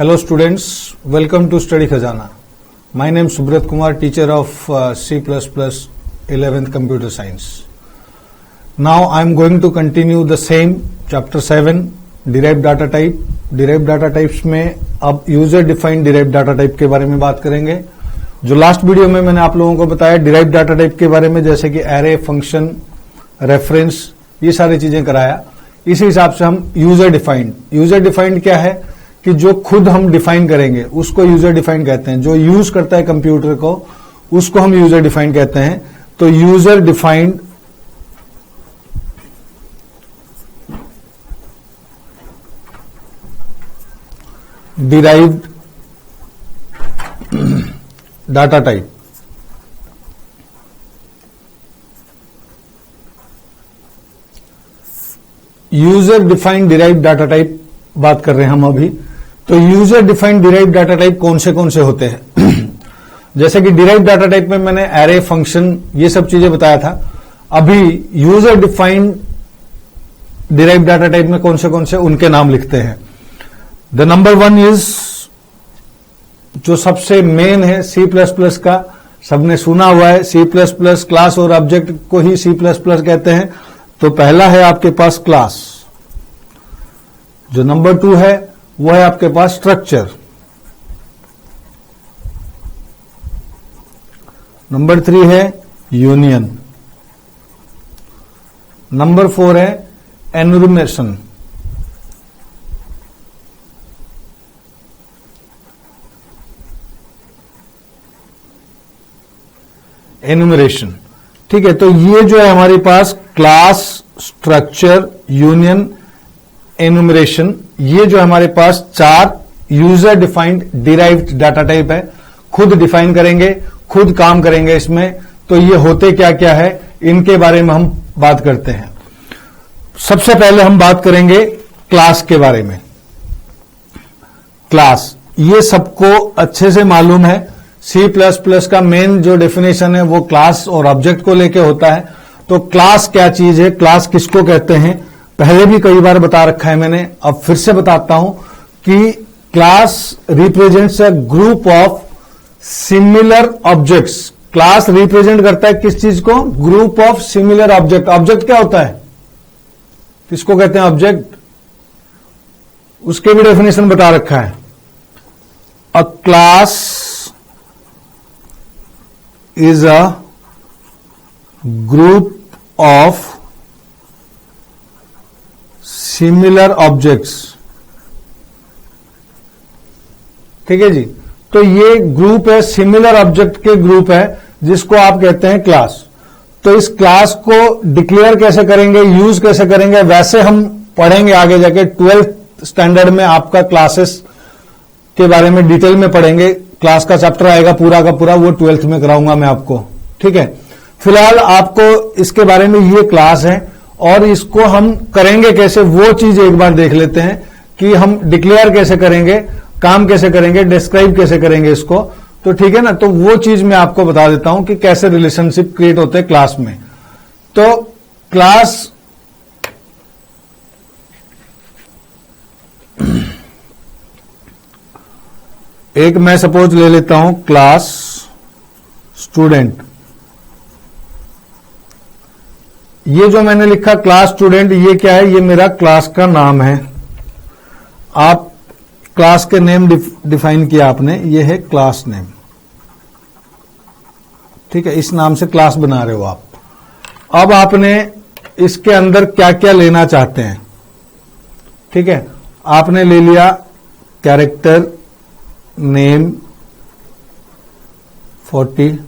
Hello students, welcome to Study Khazana. My name is Subrat Kumar, teacher of C++ 11th Computer Science. Now I am going to continue the same chapter 7 derived data type. Derived data types में अब user defined derived data type के बारे में बात करेंगे. जो last video में मैंने आप लोगों को बताया derived data type के बारे में, जैसे कि array, function, reference, ये सारी चीजें कराया. इसी हिसाब से हम यूजर डिफाइंड क्या है कि जो खुद हम डिफाइन करेंगे उसको यूजर डिफाइंड कहते हैं. जो यूज करता है कंप्यूटर को उसको हम यूजर डिफाइंड कहते हैं. तो user defined derived data type. User defined derived data type बात कर रहे हैं हम अभी. तो user defined derived data type कौन से होते हैं? जैसे कि डिराइव्ड डाटा टाइप में मैंने एरे, फंक्शन, ये सब चीजें बताया था. अभी user defined derived data type में कौन से उनके नाम लिखते हैं. द नंबर 1 इज, जो सबसे मेन है C++ का, सबने सुना हुआ है C++ क्लास और ऑब्जेक्ट को ही C++ कहते हैं. तो पहला है आपके पास क्लास. जो नंबर 2 है वो है आपके पास स्ट्रक्चर. नंबर 3 है यूनियन. नंबर 4 है एनुमरेशन. एनुमरेशन, ठीक है. तो ये जो है हमारे पास क्लास, स्ट्रक्चर, यूनियन, एनुमरेशन, ये जो हमारे पास 4 user defined derived data type है. खुद डिफाइन करेंगे, खुद काम करेंगे इसमें. तो ये होते क्या क्या है इनके बारे में हम बात करते हैं. सबसे पहले हम बात करेंगे क्लास के बारे में. क्लास, ये सबको अच्छे से मालूम है. C++ का मेन जो डेफिनेशन है वो क्लास और ऑब्जेक्ट को लेके होता है. तो क्लास क्या चीज है, क्लास किसको कहते हैं, पहले भी कई बार बता रखा है मैंने, अब फिर से बताता हूं कि class represents a group of similar objects. Class represent करता है किस चीज को? Group of similar object. Object क्या होता है, किसको कहते हैं ऑब्जेक्ट, उसके भी डेफिनेशन बता रखा है. अ class is a group of similar objects. ठीक है जी. तो ये ग्रुप है, सिमिलर ऑब्जेक्ट के ग्रुप है, जिसको आप कहते हैं क्लास. तो इस क्लास को डिक्लेयर कैसे करेंगे, यूज कैसे करेंगे, वैसे हम पढ़ेंगे आगे जाके. 12th स्टैंडर्ड में आपका क्लासेस के बारे में डिटेल में पढ़ेंगे. क्लास का चैप्टर आएगा पूरा का पूरा, वो 12th में कराऊंगा मैं आपको. ठीक है. फिलहाल आपको इसके बारे में, ये क्लास है और इसको हम करेंगे कैसे वो चीज एक बार देख लेते हैं कि हम डिक्लेयर कैसे करेंगे, काम कैसे करेंगे, डिस्क्राइब कैसे करेंगे इसको. तो ठीक है ना. तो वो चीज मैं आपको बता देता हूं कि कैसे रिलेशनशिप क्रिएट होते हैं क्लास में. तो क्लास एक मैं सपोज ले लेता हूं क्लास स्टूडेंट. ये जो मैंने लिखा क्लास स्टूडेंट, ये क्या है, ये मेरा क्लास का नाम है. आप क्लास के नेम डिफाइन किया आपने, ये है क्लास नेम. ठीक है, इस नाम से क्लास बना रहे हो आप. अब आपने इसके अंदर क्या क्या लेना चाहते हैं. ठीक है, आपने ले लिया कैरेक्टर, नेम 40,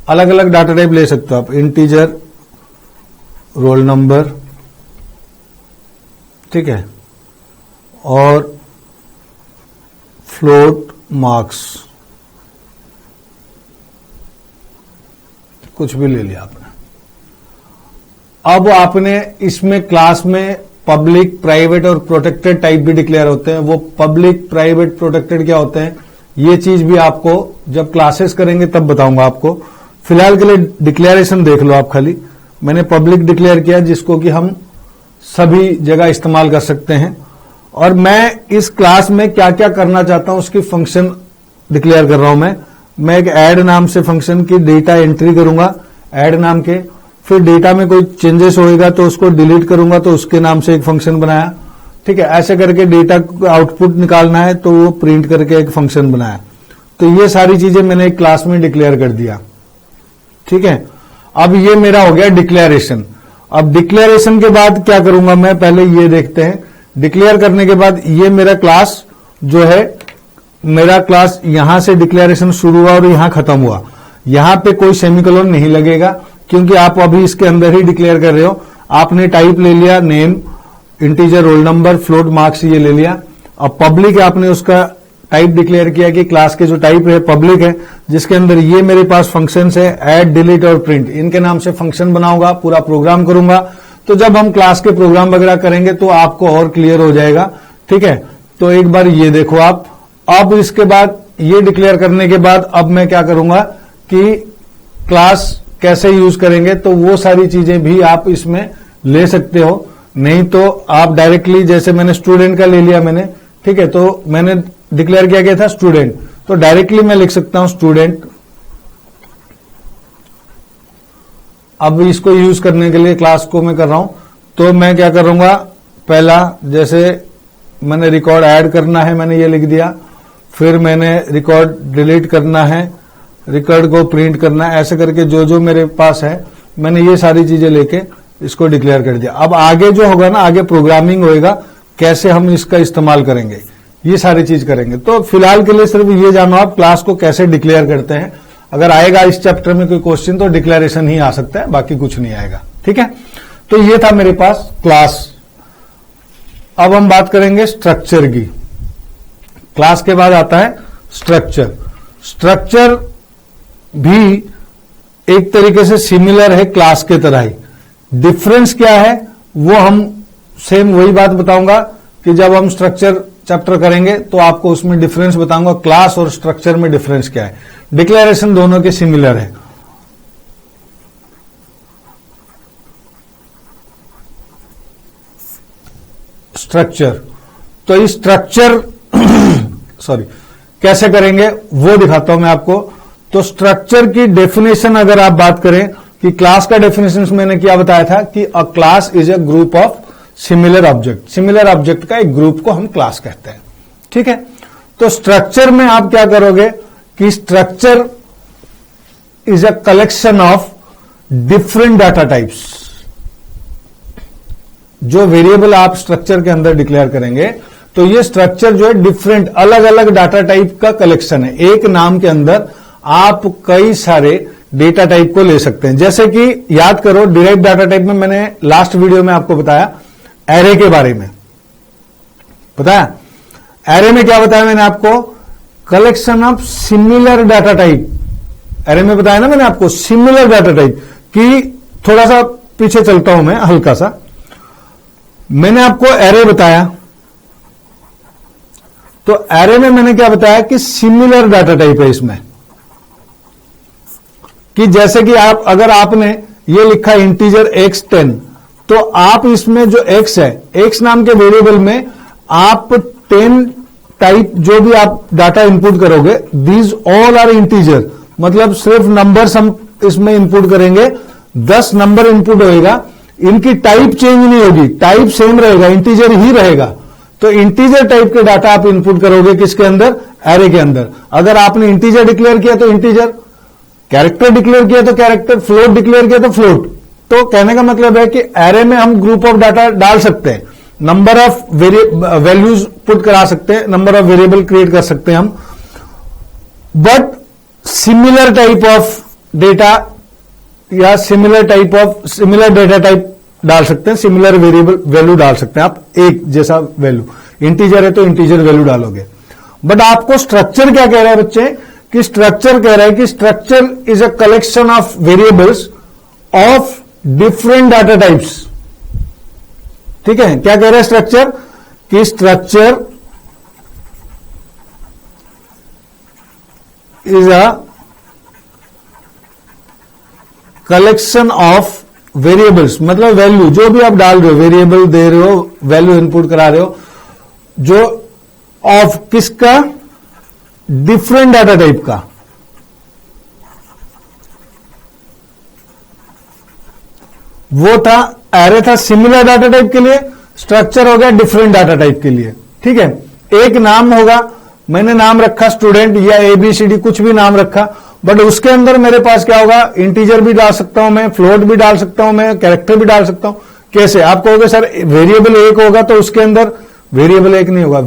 अलग अलग डाटा टाइप ले सकते हो आप. इंटीजर, रोल नंबर, ठीक है, और फ्लोट, मार्क्स, कुछ भी ले लिया आपने. अब आपने इसमें क्लास में पब्लिक, प्राइवेट और प्रोटेक्टेड टाइप भी डिक्लेयर होते हैं. वो पब्लिक, प्राइवेट, प्रोटेक्टेड क्या होते हैं, ये चीज भी आपको जब क्लासेस करेंगे तब बताऊंगा आपको. फिलहाल के लिए डिक्लेरेशन देख लो आप खाली. मैंने पब्लिक डिक्लेयर किया जिसको कि हम सभी जगह इस्तेमाल कर सकते हैं. और मैं इस क्लास में क्या क्या करना चाहता हूं उसकी फंक्शन डिक्लेयर कर रहा हूं। मैं एक ऐड नाम से फंक्शन की डेटा एंट्री करूंगा, ऐड नाम के, फिर डेटा में कोई चेंजेस होएगा तो उसको डिलीट करूंगा, तो उसके नाम से एक फंक्शन बनाया। ठीक है, ऐसे करके डेटा आउटपुट निकालना है तो वो प्रिंट करके एक फंक्शन बनाया। तो ये सारी चीजें मैंने एक क्लास में डिक्लेयर कर दिया। ठीक है, अब ये मेरा हो गया डिक्लेरेशन। अब डिक्लेरेशन के बाद क्या करूंगा मैं, पहले ये देखते हैं। डिक्लेयर करने के बाद ये मेरा क्लास जो है, मेरा क्लास यहां से डिक्लेरेशन शुरू हुआ और यहां खत्म हुआ। यहां पे कोई सेमीकोलन नहीं लगेगा क्योंकि आप अभी इसके अंदर ही डिक्लेयर कर रहे हो। आपने टाइप ले लिया name, integer, roll number, float, marks, ये ले लिया। अब पब्लिक आपने उसका टाइप डिक्लेयर किया कि क्लास के जो टाइप है पब्लिक है, जिसके अंदर ये मेरे पास फंक्शंस है ऐड, डिलीट और प्रिंट, इनके नाम से फंक्शन बनाऊंगा, पूरा प्रोग्राम करूंगा। तो जब हम क्लास के प्रोग्राम वगैरह करेंगे तो आपको और क्लियर हो जाएगा। ठीक है, तो एक बार ये देखो आप। अब इसके बाद ये डिक्लेयर करने के बाद अब मैं क्या करूंगा कि क्लास कैसे यूज करेंगे, तो वो सारी चीजें भी आप इसमें ले सकते हो। नहीं तो आप डायरेक्टली, जैसे मैंने स्टूडेंट का ले लिया मैंने, ठीक है, तो मैंने डिक्लेयर किया गया था स्टूडेंट, तो डायरेक्टली मैं लिख सकता हूं स्टूडेंट। अब इसको यूज करने के लिए क्लास को मैं कर रहा हूं, तो मैं क्या करूंगा, पहला जैसे मैंने रिकॉर्ड ऐड करना है, मैंने ये लिख दिया। फिर मैंने रिकॉर्ड डिलीट करना है, रिकॉर्ड को प्रिंट करना है, ऐसे करके जो जो मेरे पास है मैंने ये सारी चीजें लेके इसको डिक्लेयर कर दिया। अब आगे जो होगा ना, आगे प्रोग्रामिंग होएगा, कैसे हम इसका इस्तेमाल करेंगे, ये सारी चीज करेंगे। तो फिलहाल के लिए सिर्फ ये जानो आप क्लास को कैसे डिक्लेयर करते हैं। अगर आएगा इस चैप्टर में कोई क्वेश्चन तो डिक्लेरेशन ही आ सकता है, बाकी कुछ नहीं आएगा। ठीक है, तो ये था मेरे पास क्लास। अब हम बात करेंगे स्ट्रक्चर की। क्लास के बाद आता है स्ट्रक्चर। स्ट्रक्चर भी एक तरीके से सिमिलर है क्लास के तरह ही। डिफरेंस क्या है वो हम सेम वही बात बताऊंगा कि जब हम स्ट्रक्चर चैप्टर करेंगे तो आपको उसमें डिफरेंस बताऊंगा, क्लास और स्ट्रक्चर में डिफरेंस क्या है। डिक्लेरेशन दोनों के सिमिलर है। स्ट्रक्चर, तो इस स्ट्रक्चर सॉरी कैसे करेंगे वो दिखाता हूं मैं आपको। तो स्ट्रक्चर की डेफिनेशन अगर आप बात करें कि क्लास का डेफिनेशन मैंने क्या बताया था कि अ class is a group of similar object. Similar object का एक ग्रुप को हम क्लास कहते हैं। ठीक है, तो स्ट्रक्चर में आप क्या करोगे कि structure is a collection of different data types. जो वेरिएबल आप स्ट्रक्चर के अंदर डिक्लेयर करेंगे तो ये स्ट्रक्चर जो है डिफरेंट अलग अलग डाटा टाइप का कलेक्शन है। एक नाम के अंदर आप कई सारे डेटा टाइप को ले सकते हैं। जैसे कि याद करो डिराइव डाटा टाइप में मैंने लास्ट वीडियो में आपको बताया एरे के बारे में, बताया एरे में क्या बताया मैंने आपको, collection of similar data type. Array में बताया ना मैंने आपको सिमिलर डाटा टाइप की। थोड़ा सा पीछे चलता हूं मैं हल्का सा, मैंने आपको एरे बताया, तो एरे में मैंने क्या बताया कि सिमिलर डाटा टाइप है इसमें। कि जैसे कि आप अगर आपने ये लिखा इंटीजर x10, तो आप इसमें जो x है, x नाम के वेरिएबल में आप 10 टाइप जो भी आप डाटा इनपुट करोगे, दीज ऑल आर इंटीजर, मतलब सिर्फ नंबर्स हम इसमें इनपुट करेंगे, 10 नंबर इनपुट होएगा, इनकी टाइप चेंज नहीं होगी, टाइप सेम रहेगा, इंटीजर ही रहेगा। तो इंटीजर टाइप के डाटा आप इनपुट करोगे किसके अंदर, एरे के अंदर। अगर आपने इंटीजर डिक्लेयर किया तो इंटीजर, कैरेक्टर डिक्लेयर किया तो कैरेक्टर, फ्लोट डिक्लेयर किया तो फ्लोट। तो कहने का मतलब है कि एरे में हम ग्रुप ऑफ डाटा डाल सकते हैं, नंबर ऑफ वैल्यूज पुट करा सकते हैं, नंबर ऑफ वेरिएबल क्रिएट कर सकते हैं हम, but similar type of data या सिमिलर डेटा टाइप डाल सकते हैं, सिमिलर वेरिएबल वैल्यू डाल सकते हैं आप, एक जैसा वैल्यू। इंटीजर है तो इंटीजर वैल्यू डालोगे। बट आपको स्ट्रक्चर क्या कह रहा है बच्चे, कि स्ट्रक्चर कह रहा है कि structure is a collection of variables of different data types. ठीक है, क्या कह रहा है स्ट्रक्चर, कि structure is a collection of variables, मतलब वैल्यू जो भी आप डाल रहे हो, वेरिएबल दे रहे हो, वैल्यू इनपुट करा रहे हो, जो ऑफ किसका, डिफरेंट डाटा टाइप का, वो था एरे था सिमिलर डाटा टाइप के लिए, स्ट्रक्चर हो गया डिफरेंट डाटा टाइप के लिए। ठीक है, एक नाम होगा, मैंने नाम रखा स्टूडेंट या ABCD कुछ भी नाम रखा, बट उसके अंदर मेरे पास क्या होगा, इंटीजर भी डाल सकता हूं मैं, फ्लोट भी डाल सकता हूं मैं, कैरेक्टर भी डाल सकता हूं। कैसे? आप कहोगे सर वेरिएबल एक होगा तो उसके अंदर वेरिएबल एक नहीं होगा।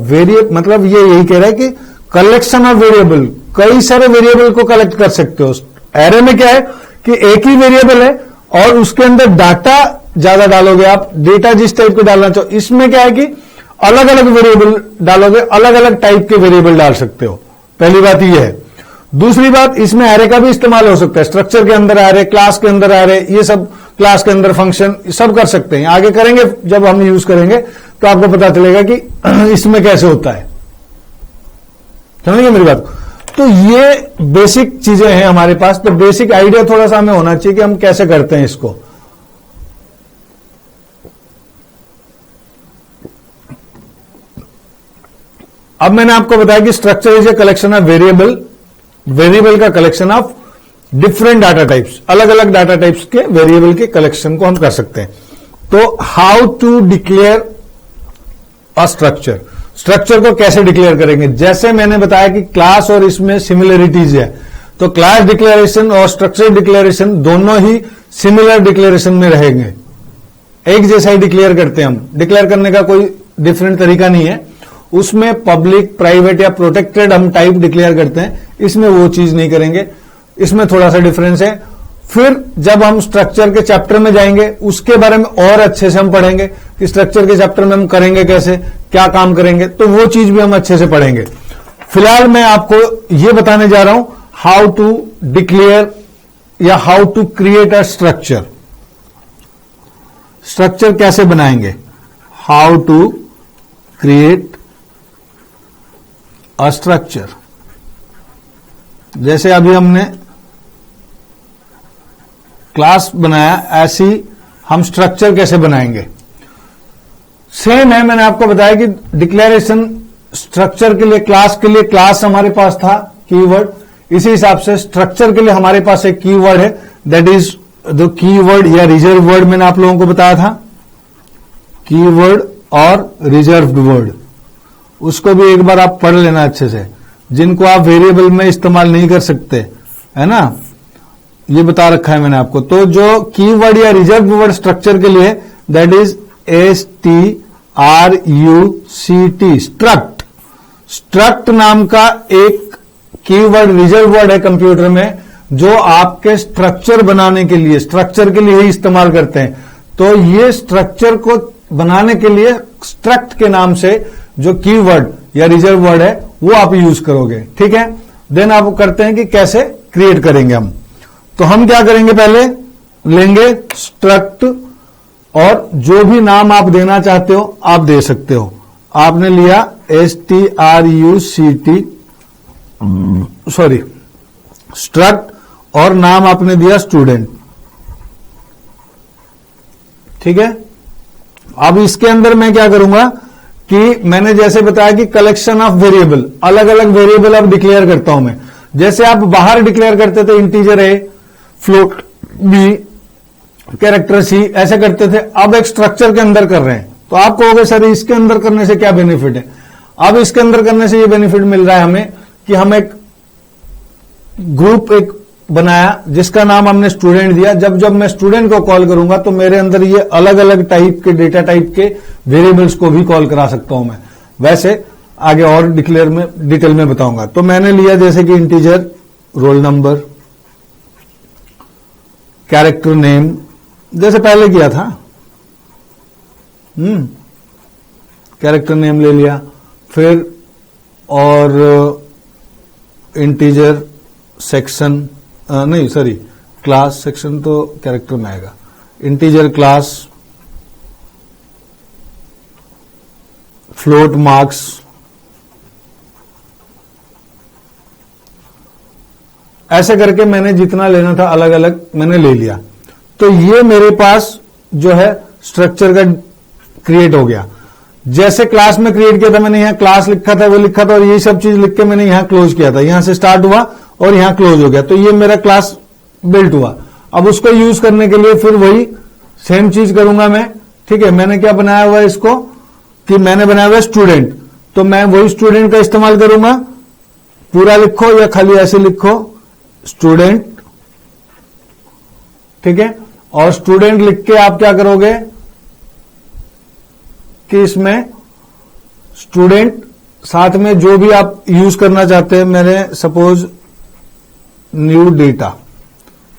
मतलब ये यही कह रहा है कि कलेक्शन ऑफ वेरिएबल, कई सारे वेरिएबल को कलेक्ट कर सकते हो। एरे में क्या है कि एक ही वेरिएबल है और उसके अंदर डाटा ज्यादा डालोगे आप, डेटा जिस टाइप के डालना चाहो। इसमें क्या है कि अलग अलग वेरिएबल डालोगे, अलग अलग टाइप के वेरिएबल डाल सकते हो। पहली बात यह है। दूसरी बात, इसमें एरे का भी इस्तेमाल हो सकता है, स्ट्रक्चर के अंदर एरे, क्लास के अंदर एरे, ये सब क्लास के अंदर फंक्शन सब कर सकते हैं। आगे करेंगे, जब हम यूज करेंगे तो आपको पता चलेगा कि इसमें कैसे होता है। समझेंगे मेरी बात? तो ये बेसिक चीजें हैं हमारे पास। तो बेसिक आइडिया थोड़ा सा हमें होना चाहिए कि हम कैसे करते हैं इसको। अब मैंने आपको बताया कि structure is a collection of variable, variable का collection of different data types, अलग अलग डाटा टाइप्स के वेरिएबल के कलेक्शन को हम कर सकते हैं। तो how to declare a structure, structure को कैसे डिक्लेयर करेंगे? जैसे मैंने बताया कि क्लास और इसमें सिमिलरिटीज है, तो क्लास डिक्लेरेशन और स्ट्रक्चर डिक्लेरेशन दोनों ही सिमिलर डिक्लेरेशन में रहेंगे, एक जैसा ही डिक्लेयर करते हैं हम। डिक्लेयर करने का कोई डिफरेंट तरीका नहीं है। उसमें पब्लिक, प्राइवेट या प्रोटेक्टेड हम टाइप डिक्लेयर करते हैं, इसमें वो चीज नहीं करेंगे, इसमें थोड़ा सा डिफरेंस है। फिर जब हम स्ट्रक्चर के चैप्टर में जाएंगे उसके बारे में और अच्छे से हम पढ़ेंगे कि स्ट्रक्चर के चैप्टर में हम करेंगे कैसे, क्या काम करेंगे, तो वो चीज भी हम अच्छे से पढ़ेंगे। फिलहाल मैं आपको ये बताने जा रहा हूं हाउ टू डिक्लेयर या how to create a structure. Structure कैसे बनाएंगे, how to create a structure. जैसे अभी हमने क्लास बनाया, ऐसी हम स्ट्रक्चर कैसे बनाएंगे? सेम है, मैंने आपको बताया कि डिक्लेरेशन स्ट्रक्चर के लिए, क्लास के लिए क्लास हमारे पास था कीवर्ड, इसी हिसाब से स्ट्रक्चर के लिए हमारे पास एक कीवर्ड है, दैट इज द कीवर्ड या रिजर्व वर्ड। मैंने आप लोगों को बताया था कीवर्ड और रिजर्व्ड वर्ड, उसको भी एक बार आप पढ़ लेना अच्छे से, जिनको आप वेरिएबल में इस्तेमाल नहीं कर सकते, है ना, ये बता रखा है मैंने आपको। तो जो कीवर्ड या रिजर्व वर्ड स्ट्रक्चर के लिए, that is STRUCT, struct. Struct नाम का एक कीवर्ड, रिजर्व वर्ड है कंप्यूटर में, जो आपके स्ट्रक्चर बनाने के लिए, स्ट्रक्चर के लिए ही इस्तेमाल करते हैं। तो ये स्ट्रक्चर को बनाने के लिए स्ट्रक्ट के नाम से जो कीवर्ड या रिजर्व वर्ड है वो आप यूज करोगे। ठीक है, देन आप करते हैं कि कैसे क्रिएट करेंगे हम। तो हम क्या करेंगे, पहले लेंगे स्ट्रक्ट और जो भी नाम आप देना चाहते हो आप दे सकते हो। आपने लिया STRUCT, सॉरी स्ट्रक्ट, और नाम आपने दिया स्टूडेंट। ठीक है, अब इसके अंदर मैं क्या करूंगा कि मैंने जैसे बताया कि कलेक्शन ऑफ वेरिएबल, अलग अलग वेरिएबल अब डिक्लेयर करता हूं मैं। जैसे आप बाहर डिक्लेयर करते थे integer A, float B, character C, ऐसे करते थे। अब एक स्ट्रक्चर के अंदर कर रहे हैं, तो आप कहोगे सर इसके अंदर करने से क्या बेनिफिट है? अब इसके अंदर करने से ये बेनिफिट मिल रहा है हमें कि हम एक ग्रुप एक बनाया जिसका नाम हमने स्टूडेंट दिया। जब जब मैं स्टूडेंट को कॉल करूंगा तो मेरे अंदर ये अलग अलग टाइप के डेटा टाइप के वेरिएबल्स को भी कॉल करा सकता हूं मैं। वैसे आगे और डिक्लेयर में डिटेल में बताऊंगा। तो मैंने लिया जैसे कि integer roll number, character name, जैसे पहले किया था, कैरेक्टर नेम ले लिया, फिर और इंटीजर सेक्शन, नहीं सॉरी क्लास, सेक्शन तो कैरेक्टर में आएगा, इंटीजर क्लास, फ्लोट मार्क्स, ऐसे करके मैंने जितना लेना था अलग अलग मैंने ले लिया। तो ये मेरे पास जो है स्ट्रक्चर का क्रिएट हो गया। जैसे क्लास में क्रिएट किया था, मैंने यहां क्लास लिखा था, वो लिखा था, और ये सब चीज लिख के मैंने यहां क्लोज किया था, यहां से स्टार्ट हुआ और यहां क्लोज हो गया, तो ये मेरा क्लास बिल्ट हुआ। अब उसको यूज करने के लिए फिर वही सेम चीज करूंगा मैं। ठीक है, मैंने क्या बनाया हुआ है इसको, कि मैंने बनाया हुआ स्टूडेंट, तो मैं वही स्टूडेंट का इस्तेमाल करूंगा। पूरा लिखो या खाली ऐसे लिखो स्टूडेंट, ठीक है। और स्टूडेंट लिख के आप क्या करोगे कि इसमें स्टूडेंट साथ में जो भी आप यूज करना चाहते हैं, मैंने सपोज न्यू डेटा,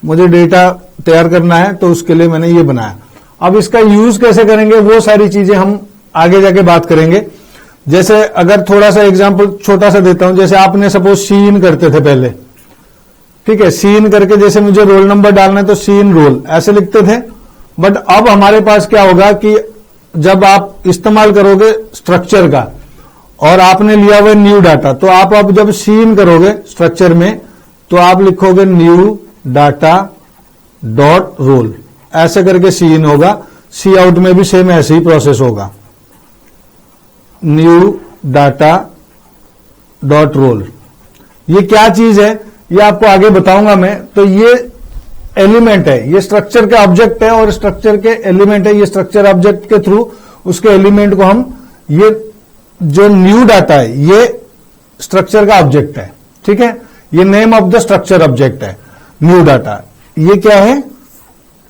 मुझे डेटा तैयार करना है तो उसके लिए मैंने ये बनाया। अब इसका यूज कैसे करेंगे वो सारी चीजें हम आगे जाके बात करेंगे। जैसे अगर थोड़ा सा एग्जांपल छोटा सा देता हूं, जैसे आपने सपोज सी इन करते थे पहले, ठीक है, सी इन करके जैसे मुझे रोल नंबर डालना है तो सी इन रोल ऐसे लिखते थे। बट अब हमारे पास क्या होगा कि जब आप इस्तेमाल करोगे स्ट्रक्चर का और आपने लिया हुआ न्यू डाटा, तो आप अब जब सी इन करोगे स्ट्रक्चर में तो आप लिखोगे न्यू डाटा डॉट रोल, ऐसे करके सी इन होगा। सी आउट में भी सेम ऐसे ही प्रोसेस होगा, न्यू डाटा डॉट रोल। ये क्या चीज है ये आपको आगे बताऊंगा मैं। तो ये एलिमेंट है, ये स्ट्रक्चर का ऑब्जेक्ट है और स्ट्रक्चर के एलिमेंट है। ये स्ट्रक्चर ऑब्जेक्ट के थ्रू उसके एलिमेंट को हम, ये जो न्यू डाटा है ये स्ट्रक्चर का ऑब्जेक्ट है, ठीक है। ये name of the structure object है न्यू डाटा। ये क्या है,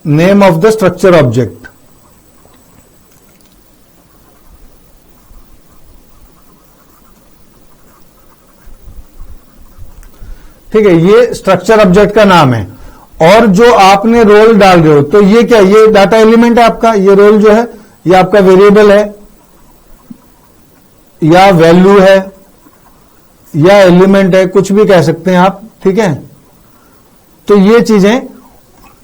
name of the structure object. ठीक है, ये स्ट्रक्चर ऑब्जेक्ट का नाम है। और जो आपने रोल डाल रहे हो तो ये क्या, ये डाटा एलिमेंट है आपका। ये रोल जो है ये आपका वेरिएबल है या वैल्यू है या एलिमेंट है, कुछ भी कह सकते हैं आप, ठीक है। तो ये चीजें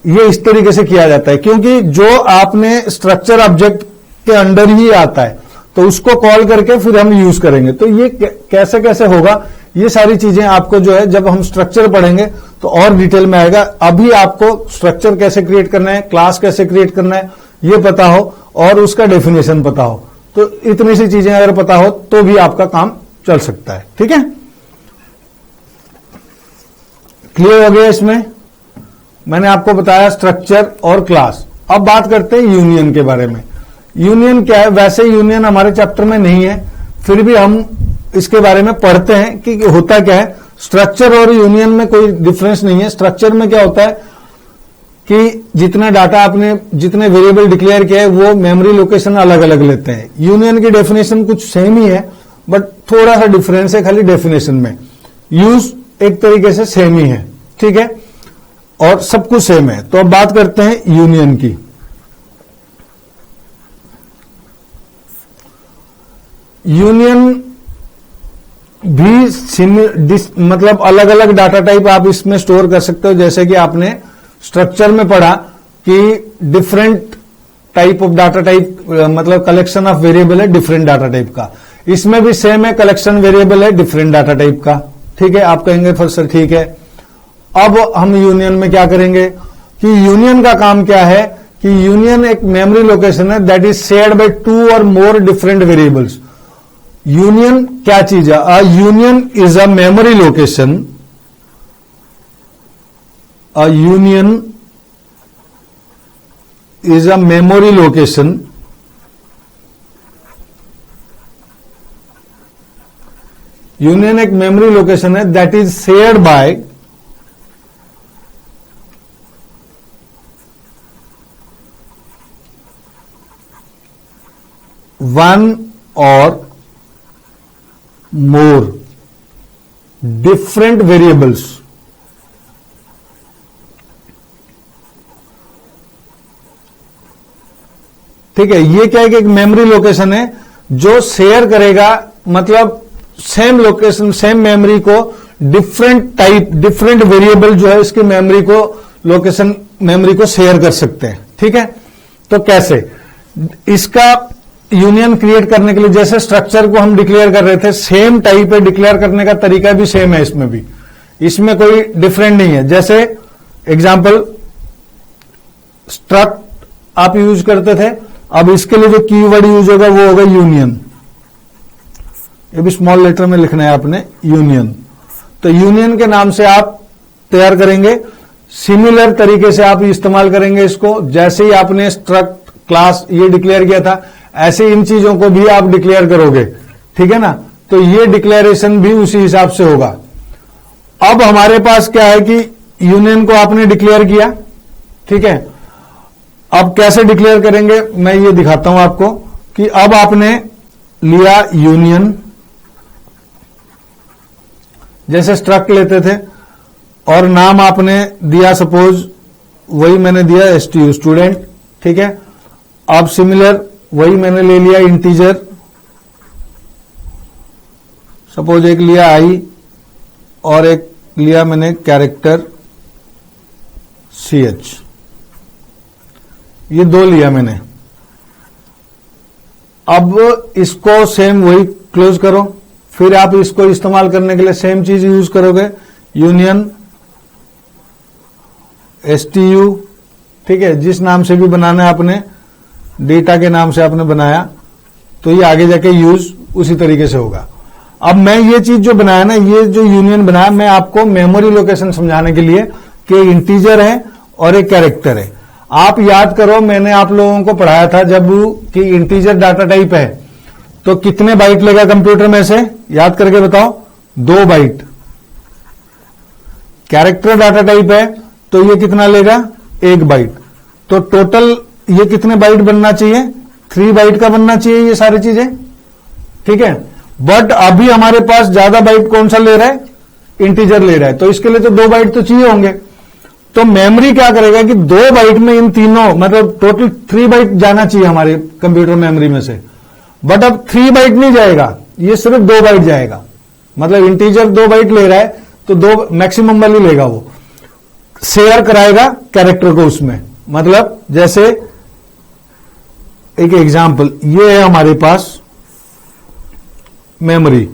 ये इस तरीके से किया जाता है, क्योंकि जो आपने स्ट्रक्चर ऑब्जेक्ट के अंडर ही आता है तो उसको कॉल करके फिर हम यूज करेंगे। तो ये कैसे कैसे होगा, ये सारी चीजें आपको जो है जब हम स्ट्रक्चर पढ़ेंगे तो और डिटेल में आएगा। अभी आपको स्ट्रक्चर कैसे क्रिएट करना है, क्लास कैसे क्रिएट करना है ये पता हो और उसका डेफिनेशन पता हो, तो इतनी सी चीजें अगर पता हो तो भी आपका काम चल सकता है। ठीक है, क्लियर हो गया। इसमें मैंने आपको बताया स्ट्रक्चर और क्लास। अब बात करते हैं यूनियन के बारे में। यूनियन क्या है, वैसे यूनियन हमारे चैप्टर में नहीं है, फिर भी हम इसके बारे में पढ़ते हैं कि होता क्या है। स्ट्रक्चर और यूनियन में कोई डिफरेंस नहीं है। स्ट्रक्चर में क्या होता है कि जितना डाटा आपने, जितने वेरिएबल डिक्लेयर किया है वो मेमोरी लोकेशन अलग अलग लेते हैं। यूनियन की डेफिनेशन कुछ सेम ही है बट थोड़ा सा डिफरेंस है खाली डेफिनेशन में। यूज एक तरीके से सेम ही है, ठीक है, और सब कुछ सेम है। तो अब बात करते हैं यूनियन की। यूनियन भी मतलब अलग अलग डाटा टाइप आप इसमें स्टोर कर सकते हो। जैसे कि आपने स्ट्रक्चर में पढ़ा कि different type of data type, मतलब कलेक्शन ऑफ वेरिएबल है डिफरेंट डाटा टाइप का। इसमें भी सेम है, कलेक्शन वेरिएबल है डिफरेंट डाटा टाइप का। ठीक है, आप कहेंगे फिर सर ठीक है। अब हम यूनियन में क्या करेंगे कि यूनियन का काम क्या है कि यूनियन एक मेमोरी लोकेशन है दैट इज शेयर्ड बाय 2 और मोर डिफरेंट वेरिएबल्स। यूनियन क्या चीज है, a union is a memory location, a union is a memory location union एक मेमोरी लोकेशन है that is shared by one और more different variables. ठीक है, ये क्या है कि एक मेमोरी लोकेशन है जो शेयर करेगा, मतलब सेम लोकेशन सेम मेमोरी को डिफरेंट टाइप डिफरेंट वेरिएबल जो है इसकी मेमोरी को लोकेशन मेमोरी को शेयर कर सकते हैं। ठीक है, तो कैसे इसका यूनियन क्रिएट करने के लिए, जैसे स्ट्रक्चर को हम डिक्लेयर कर रहे थे सेम टाइप है, डिक्लेयर करने का तरीका भी सेम है इसमें भी, इसमें कोई डिफरेंट नहीं है। जैसे एग्जांपल स्ट्रक्ट आप यूज करते थे, अब इसके लिए जो कीवर्ड यूज होगा वो होगा यूनियन। ये भी स्मॉल लेटर में लिखना है आपने, यूनियन। तो यूनियन के नाम से आप तैयार करेंगे। सिमिलर तरीके से आप इस्तेमाल करेंगे इसको, जैसे ही आपने स्ट्रक्ट क्लास ये डिक्लेयर किया था, ऐसे इन चीजों को भी आप डिक्लेयर करोगे, ठीक है ना। तो ये डिक्लेरेशन भी उसी हिसाब से होगा। अब हमारे पास क्या है कि यूनियन को आपने डिक्लेयर किया, ठीक है। अब कैसे डिक्लेयर करेंगे मैं ये दिखाता हूं आपको कि अब आपने लिया यूनियन, जैसे स्ट्रक्ट लेते थे, और नाम आपने दिया सपोज वही मैंने दिया STU स्टूडेंट, ठीक है। अब सिमिलर वही मैंने ले लिया इंटीजर, सपोज एक लिया I और एक लिया मैंने कैरेक्टर CH, ये दो लिया मैंने। अब इसको सेम वही क्लोज करो, फिर आप इसको इस्तेमाल करने के लिए सेम चीज यूज करोगे, यूनियन STU, ठीक है। जिस नाम से भी बनाना है आपने, डेटा के नाम से आपने बनाया, तो ये आगे जाके यूज उसी तरीके से होगा। अब मैं ये चीज जो बनाया ना, ये जो यूनियन बनाया, मैं आपको मेमोरी लोकेशन समझाने के लिए कि इंटीजर है और एक कैरेक्टर है। आप याद करो, मैंने आप लोगों को पढ़ाया था जब कि इंटीजर डाटा टाइप है तो कितने बाइट लेगा कंप्यूटर में से, याद करके बताओ, 2 बाइट। कैरेक्टर डाटा टाइप है तो ये कितना लेगा, 1 बाइट। तो टोटल ये कितने बाइट बनना चाहिए, 3 बाइट का बनना चाहिए ये सारी चीजें, ठीक है। बट अभी हमारे पास ज्यादा बाइट कौन सा ले रहा है, इंटीजर ले रहा है, तो इसके लिए तो 2 बाइट तो चाहिए होंगे। तो मेमोरी क्या करेगा कि 2 बाइट में इन तीनों, मतलब टोटल 3 बाइट जाना चाहिए हमारे कंप्यूटर मेमोरी में से, बट अब 3 बाइट नहीं जाएगा, ये सिर्फ 2 बाइट जाएगा। मतलब इंटीजर 2 बाइट ले रहा है तो 2 मैक्सिमम वाली लेगा, वो शेयर कराएगा कैरेक्टर को उसमें। मतलब जैसे एक एग्जांपल, ये है हमारे पास मेमोरी,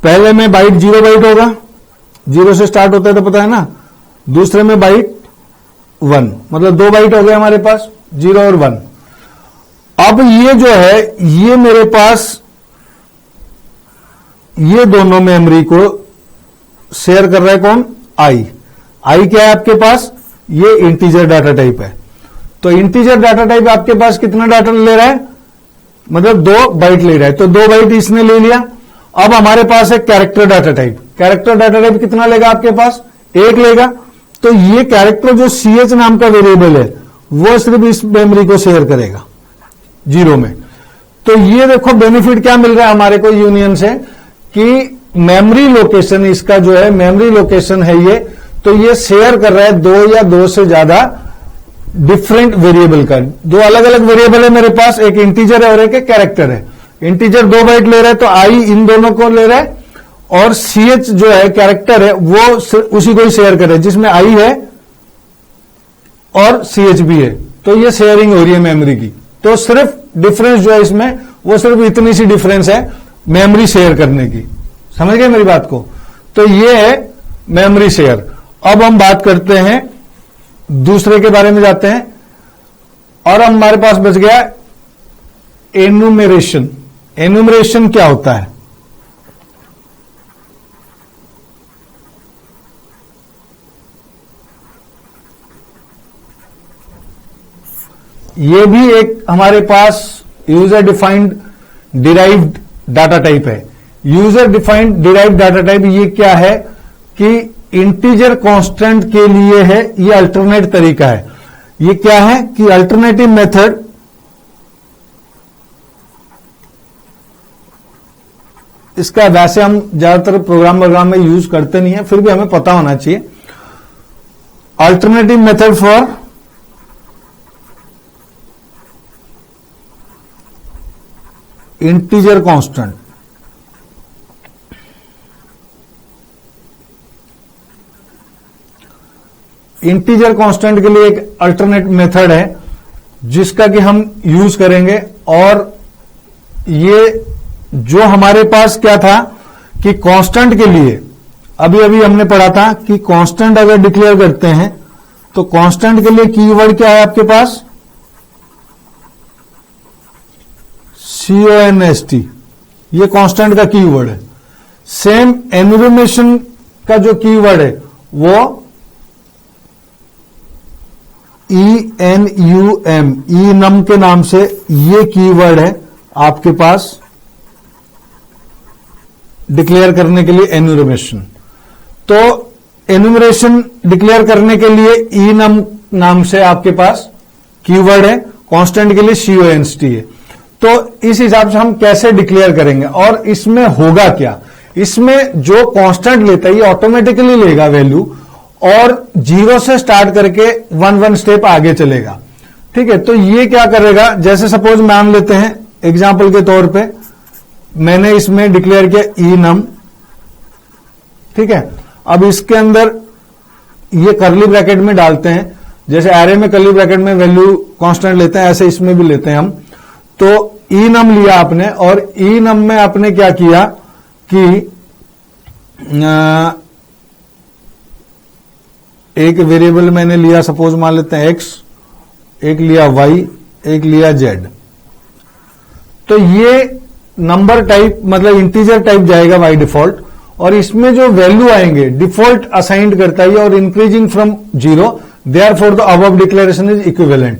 पहले में बाइट 0 बाइट होगा, 0 से स्टार्ट होता है तो पता है ना, दूसरे में बाइट 1, मतलब 2 बाइट हो गए हमारे पास, 0 और 1। अब ये जो है, ये मेरे पास ये दोनों मेमोरी को शेयर कर रहा है कौन, आई क्या है आपके पास, ये इंटीजर डाटा टाइप है। तो इंटीजर डाटा टाइप आपके पास कितना डाटा ले रहा है, मतलब 2 बाइट ले रहा है, तो 2 बाइट इसने ले लिया। अब हमारे पास है character data type, character data type कितना लेगा आपके पास, 1 लेगा। तो ये कैरेक्टर जो CH नाम का वेरिएबल है वो सिर्फ इस मेमोरी को शेयर करेगा 0 में। तो ये देखो बेनिफिट क्या मिल रहा है हमारे को यूनियन से, कि मेमोरी लोकेशन इसका जो है, मेमोरी लोकेशन है ये, तो ये शेयर कर रहा है 2 या 2 से ज्यादा डिफरेंट वेरिएबल का। 2 अलग अलग वेरिएबल है मेरे पास, एक इंटीजर है और एक कैरेक्टर है। इंटीजर 2 बाइट ले रहा है तो आई इन दोनों को ले रहा है, और CH जो है कैरेक्टर है वो उसी को ही शेयर कर रहा है, जिसमें आई है और CH भी है। तो ये शेयरिंग हो रही है मेमोरी की। तो सिर्फ डिफरेंस जो है इसमें, वो सिर्फ इतनी सी डिफरेंस है मेमोरी शेयर करने की। समझ गए मेरी बात को। तो ये है मेमोरी शेयर। अब हम बात करते हैं दूसरे के बारे में, जाते हैं, और हमारे पास बच गया एनुमेरेशन। एनुमरेशन क्या होता है, ये भी एक हमारे पास user defined derived data type है। User defined derived data type ये क्या है कि इंटीजर कांस्टेंट के लिए है, ये अल्टरनेट तरीका है। ये क्या है कि अल्टरनेटिव मेथड इसका वैसे हम ज्यादातर प्रोग्राम में यूज करते नहीं है, फिर भी हमें पता होना चाहिए। Alternative method for integer constant. Integer constant के लिए एक अल्टरनेट मेथड है जिसका कि हम यूज करेंगे। और ये जो हमारे पास क्या था कि कांस्टेंट के लिए अभी अभी हमने पढ़ा था कि कांस्टेंट अगर डिक्लेयर करते हैं तो कांस्टेंट के लिए कीवर्ड क्या है आपके पास, CONST। ये कांस्टेंट का कीवर्ड है। सेम एनुमरेशन का जो कीवर्ड है वो ENUM, enum के नाम से ये कीवर्ड है आपके पास डिक्लेयर करने के लिए एनुमरेशन। तो एनुमरेशन डिक्लेयर करने के लिए enum नाम से आपके पास कीवर्ड है, कांस्टेंट के लिए CONST है। तो इस हिसाब से हम कैसे डिक्लेयर करेंगे और इसमें होगा क्या? इसमें जो कांस्टेंट लेता है ये ऑटोमेटिकली लेगा वैल्यू और 0 से स्टार्ट करके 1 स्टेप आगे चलेगा। ठीक है, तो ये क्या करेगा, जैसे सपोज मान लेते हैं एग्जांपल के तौर पे मैंने इसमें डिक्लेयर किया enum। ठीक है, अब इसके अंदर ये कर्ली ब्रैकेट में डालते हैं, जैसे एरे में कर्ली ब्रैकेट में वैल्यू कांस्टेंट लेते हैं ऐसे इसमें भी लेते हैं हम। तो enum लिया आपने और enum में आपने क्या किया कि एक वेरिएबल मैंने लिया, सपोज मान लेते हैं x, एक लिया y, एक लिया z। तो ये नंबर टाइप मतलब इंटीजर टाइप जाएगा बाय डिफॉल्ट और इसमें जो वैल्यू आएंगे डिफॉल्ट असाइंड करता है और increasing from 0, therefore the above declaration is equivalent.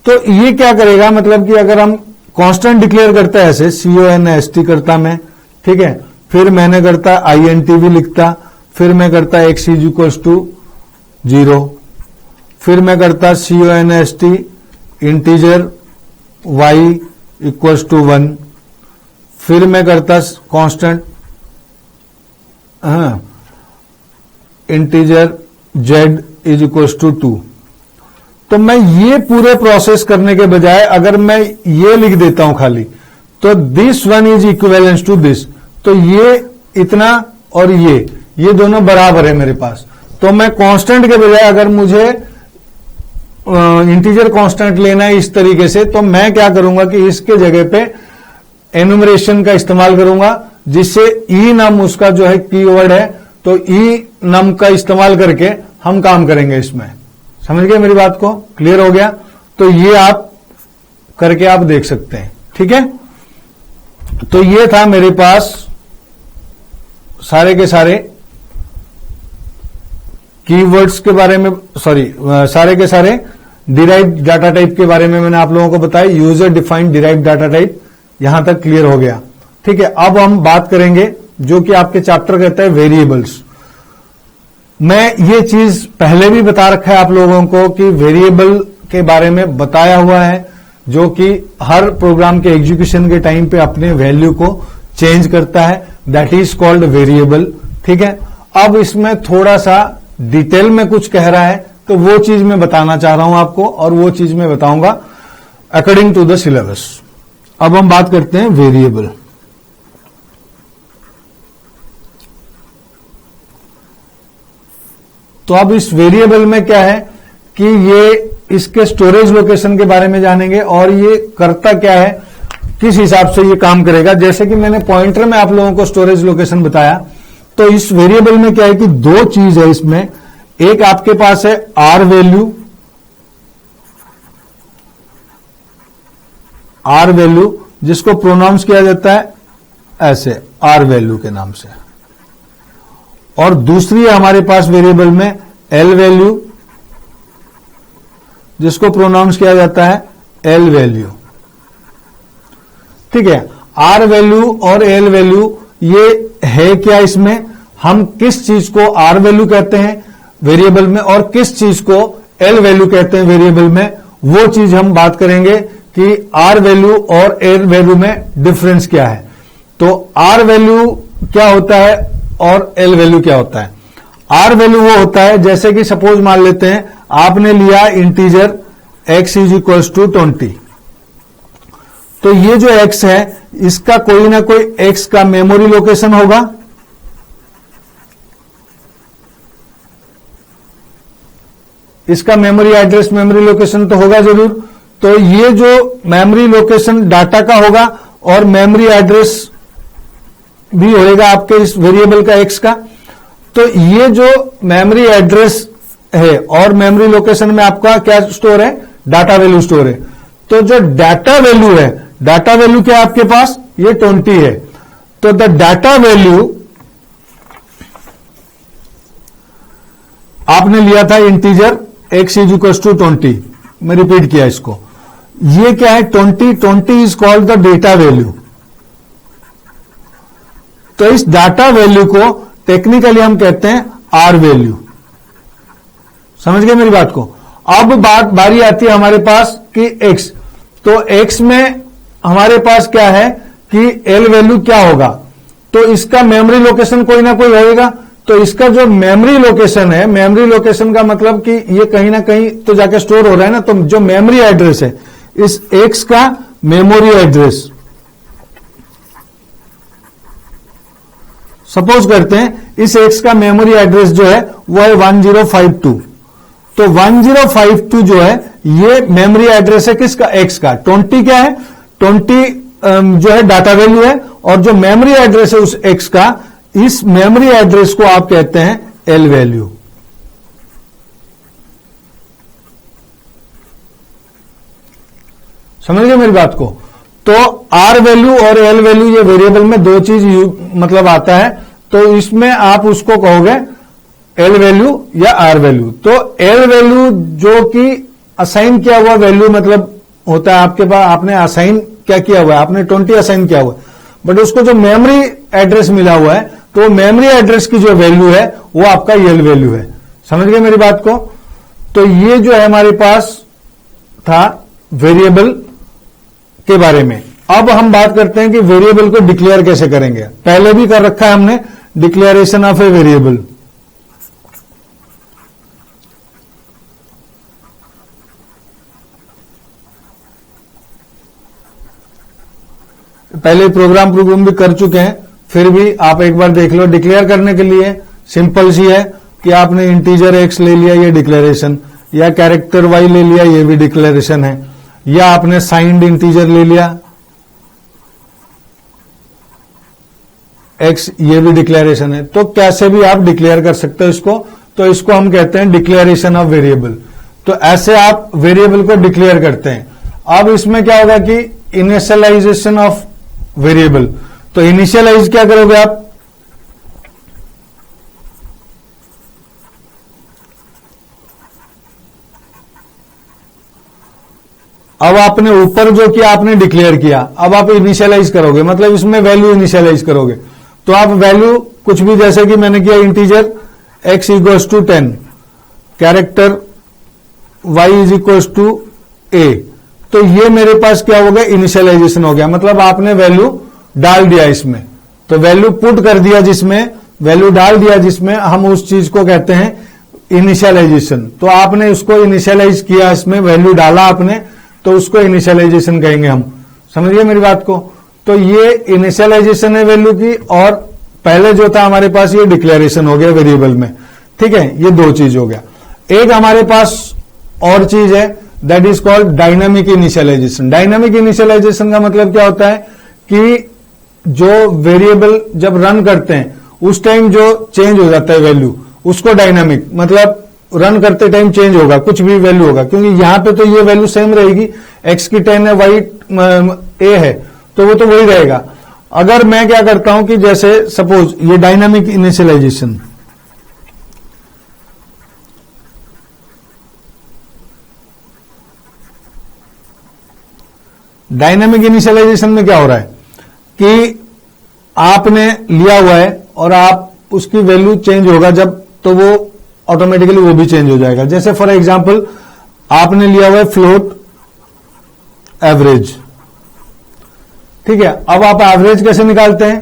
तो ये क्या करेगा, मतलब कि अगर हम कांस्टेंट डिक्लेयर करते हैं ऐसे CONST करता मैं, ठीक है, फिर मैंने करता INT भी लिखता, फिर मैं करता x इज इक्वल टू 0, फिर मैं करता CONST integer y equal to 1, फिर मैं करता constant integer z is equal to 2। तो मैं ये पूरे प्रोसेस करने के बजाय अगर मैं ये लिख देता हूं खाली, तो this one is equivalence to this, तो ये इतना और ये दोनों बराबर है मेरे पास। तो मैं कांस्टेंट के बजाय अगर मुझे इंटीजर कांस्टेंट लेना है इस तरीके से, तो मैं क्या करूंगा कि इसके जगह पे एनुमरेशन का इस्तेमाल करूंगा, जिससे enum उसका जो है कीवर्ड है, तो enum का इस्तेमाल करके हम काम करेंगे इसमें। समझ गए मेरी बात को? क्लियर हो गया? तो ये आप करके आप देख सकते हैं। ठीक है, तो ये था मेरे पास सारे के सारे कीवर्ड्स के बारे में, सारे के सारे डिराइव्ड डाटा टाइप के बारे में मैंने आप लोगों को बताया। User defined derived data type यहां तक क्लियर हो गया। ठीक है, अब हम बात करेंगे जो कि आपके चैप्टर कहता है वेरिएबल्स। मैं ये चीज पहले भी बता रखा है आप लोगों को कि वेरिएबल के बारे में बताया हुआ है, जो कि हर प्रोग्राम के एग्जीक्यूशन के टाइम पे अपने वैल्यू को चेंज करता है, दैट इज कॉल्ड वेरिएबल। ठीक है, अब इसमें थोड़ा सा डिटेल में कुछ कह रहा है, तो वो चीज मैं बताना चाह रहा हूं आपको और वो चीज मैं बताऊंगा अकॉर्डिंग टू द सिलेबस। अब हम बात करते हैं वेरिएबल। तो अब इस वेरिएबल में क्या है कि ये इसके स्टोरेज लोकेशन के बारे में जानेंगे और ये करता क्या है, किस हिसाब से ये काम करेगा। जैसे कि मैंने पॉइंटर में आप लोगों को स्टोरेज लोकेशन बताया, तो इस वेरिएबल में क्या है कि दो चीज है इसमें। एक आपके पास है आर वैल्यू, जिसको प्रोनाउंस किया जाता है ऐसे आर वैल्यू के नाम से, और दूसरी है हमारे पास वेरिएबल में एल वैल्यू, जिसको प्रोनाउंस किया जाता है एल वैल्यू। ठीक है, आर वैल्यू और एल वैल्यू ये है क्या, इसमें हम किस चीज को आर वैल्यू कहते हैं वेरिएबल में और किस चीज को एल वैल्यू कहते हैं वेरिएबल में, वो चीज हम बात करेंगे कि आर वैल्यू और एल वैल्यू में डिफरेंस क्या है। तो आर वैल्यू क्या होता है और एल वैल्यू क्या होता है। आर वैल्यू वो होता है, जैसे कि सपोज मान लेते हैं आपने लिया integer x is equal to 20, तो ये जो x है इसका कोई ना कोई x का मेमोरी लोकेशन होगा, इसका मेमोरी एड्रेस मेमोरी लोकेशन तो होगा जरूर। तो ये जो मेमोरी लोकेशन डाटा का होगा और मेमोरी एड्रेस भी होएगा आपके इस वेरिएबल का x का। तो ये जो मेमोरी एड्रेस है और मेमोरी लोकेशन में आपका क्या स्टोर है, डाटा वैल्यू स्टोर है। तो जो डाटा वैल्यू है, डाटा वैल्यू क्या है आपके पास, ये 20 है। तो द डाटा वैल्यू आपने लिया था integer x is equal to 20, मैं रिपीट किया इसको, ये क्या है 20 is called the data value. तो इस डाटा वैल्यू को टेक्निकली हम कहते हैं आर वैल्यू। समझ गए मेरी बात को। अब बारी आती है हमारे पास कि x, तो x में हमारे पास क्या है कि l वैल्यू क्या होगा, तो इसका मेमोरी लोकेशन कोई ना कोई होगा। तो इसका जो मेमोरी लोकेशन है, मेमोरी लोकेशन का मतलब कि ये कहीं ना कहीं तो जाके स्टोर हो रहा है ना, तो जो मेमोरी एड्रेस है इस x का मेमोरी एड्रेस, सपोज करते हैं इस x का मेमोरी एड्रेस जो है वो है 1052। तो 1052 जो है ये मेमोरी एड्रेस है किसका, x का। 20 क्या है, 20 जो है डाटा वैल्यू है, और जो मेमोरी एड्रेस है उस x का, इस मेमोरी एड्रेस को आप कहते हैं l वैल्यू। समझ गए मेरी बात को। तो r वैल्यू और l वैल्यू ये वेरिएबल में दो चीज मतलब आता है, तो इसमें आप उसको कहोगे l वैल्यू या r वैल्यू। तो l वैल्यू जो कि असाइन किया हुआ वैल्यू मतलब होता है आपके पास, आपने असाइन क्या किया हुआ है, आपने 20 असाइन किया हुआ है, बट उसको जो मेमोरी एड्रेस मिला हुआ है, तो मेमोरी एड्रेस की जो वैल्यू है वो आपका l वैल्यू है। समझ गए मेरी बात को। तो ये जो है हमारे पास था वेरिएबल के बारे में। अब हम बात करते हैं कि वेरिएबल को डिक्लेयर कैसे करेंगे। पहले भी कर रखा है हमने डिक्लेरेशन ऑफ ए वेरिएबल। पहले प्रोग्राम भी कर चुके हैं, फिर भी आप एक बार देख लो। डिक्लेयर करने के लिए सिंपल सी है कि आपने इंटीजर x ले लिया, ये डिक्लेरेशन, या कैरेक्टर y ले लिया, ये भी डिक्लेरेशन है, या आपने साइंड इंटीजर ले लिया x, ये भी डिक्लेरेशन है। तो कैसे भी आप डिक्लेयर कर सकते हो इसको, तो इसको हम कहते हैं डिक्लेरेशन ऑफ वेरिएबल। तो ऐसे आप वेरिएबल को डिक्लेयर करते हैं। अब इसमें क्या होगा कि इनिशियलाइजेशन ऑफ वेरिएबल। तो इनिशियलाइज क्या करोगे आप, अब आपने ऊपर जो किया आपने डिक्लेयर किया, अब आप इनिशियलाइज करोगे, मतलब इसमें वैल्यू इनिशियलाइज करोगे। तो आप वैल्यू कुछ भी, जैसे कि मैंने किया integer x equals to 10, character y is equals to a, तो ये मेरे पास क्या हो गया, इनिशियलाइजेशन हो गया। मतलब आपने वैल्यू डाल दिया इसमें, तो वैल्यू पुट कर दिया, जिसमें वैल्यू डाल दिया, जिसमें हम उस चीज को कहते हैं इनिशियलाइजेशन। तो आपने उसको इनिशियलाइज किया, इसमें वैल्यू डाला आपने, तो उसको इनिशियलाइजेशन कहेंगे हम। समझ गए मेरी बात को। तो ये इनिशियलाइजेशन है वैल्यू की, और पहले जो था हमारे पास ये डिक्लेरेशन हो गया वेरिएबल में। ठीक है, ये दो चीज हो गया। एक हमारे पास और चीज है, that is called dynamic initialisation. Dynamic initialisation का मतलब क्या होता है कि जो वेरिएबल जब रन करते हैं उस टाइम जो चेंज हो जाता है वैल्यू, उसको डायनामिक, मतलब रन करते टाइम चेंज होगा, कुछ भी वैल्यू होगा, क्योंकि यहां पे तो ये वैल्यू सेम रहेगी, x की 10 है, y a है, तो वो तो वही रहेगा। अगर मैं क्या करता हूं कि जैसे सपोज ये डायनामिक इनिशियलाइजेशन, डायनामिक इनिशियलाइजेशन में क्या हो रहा है कि आपने लिया हुआ है और आप उसकी वैल्यू चेंज होगा जब, तो वो ऑटोमेटिकली वो भी चेंज हो जाएगा। जैसे फॉर एग्जांपल आपने लिया हुआ है फ्लोट एवरेज, ठीक है। अब आप एवरेज कैसे निकालते हैं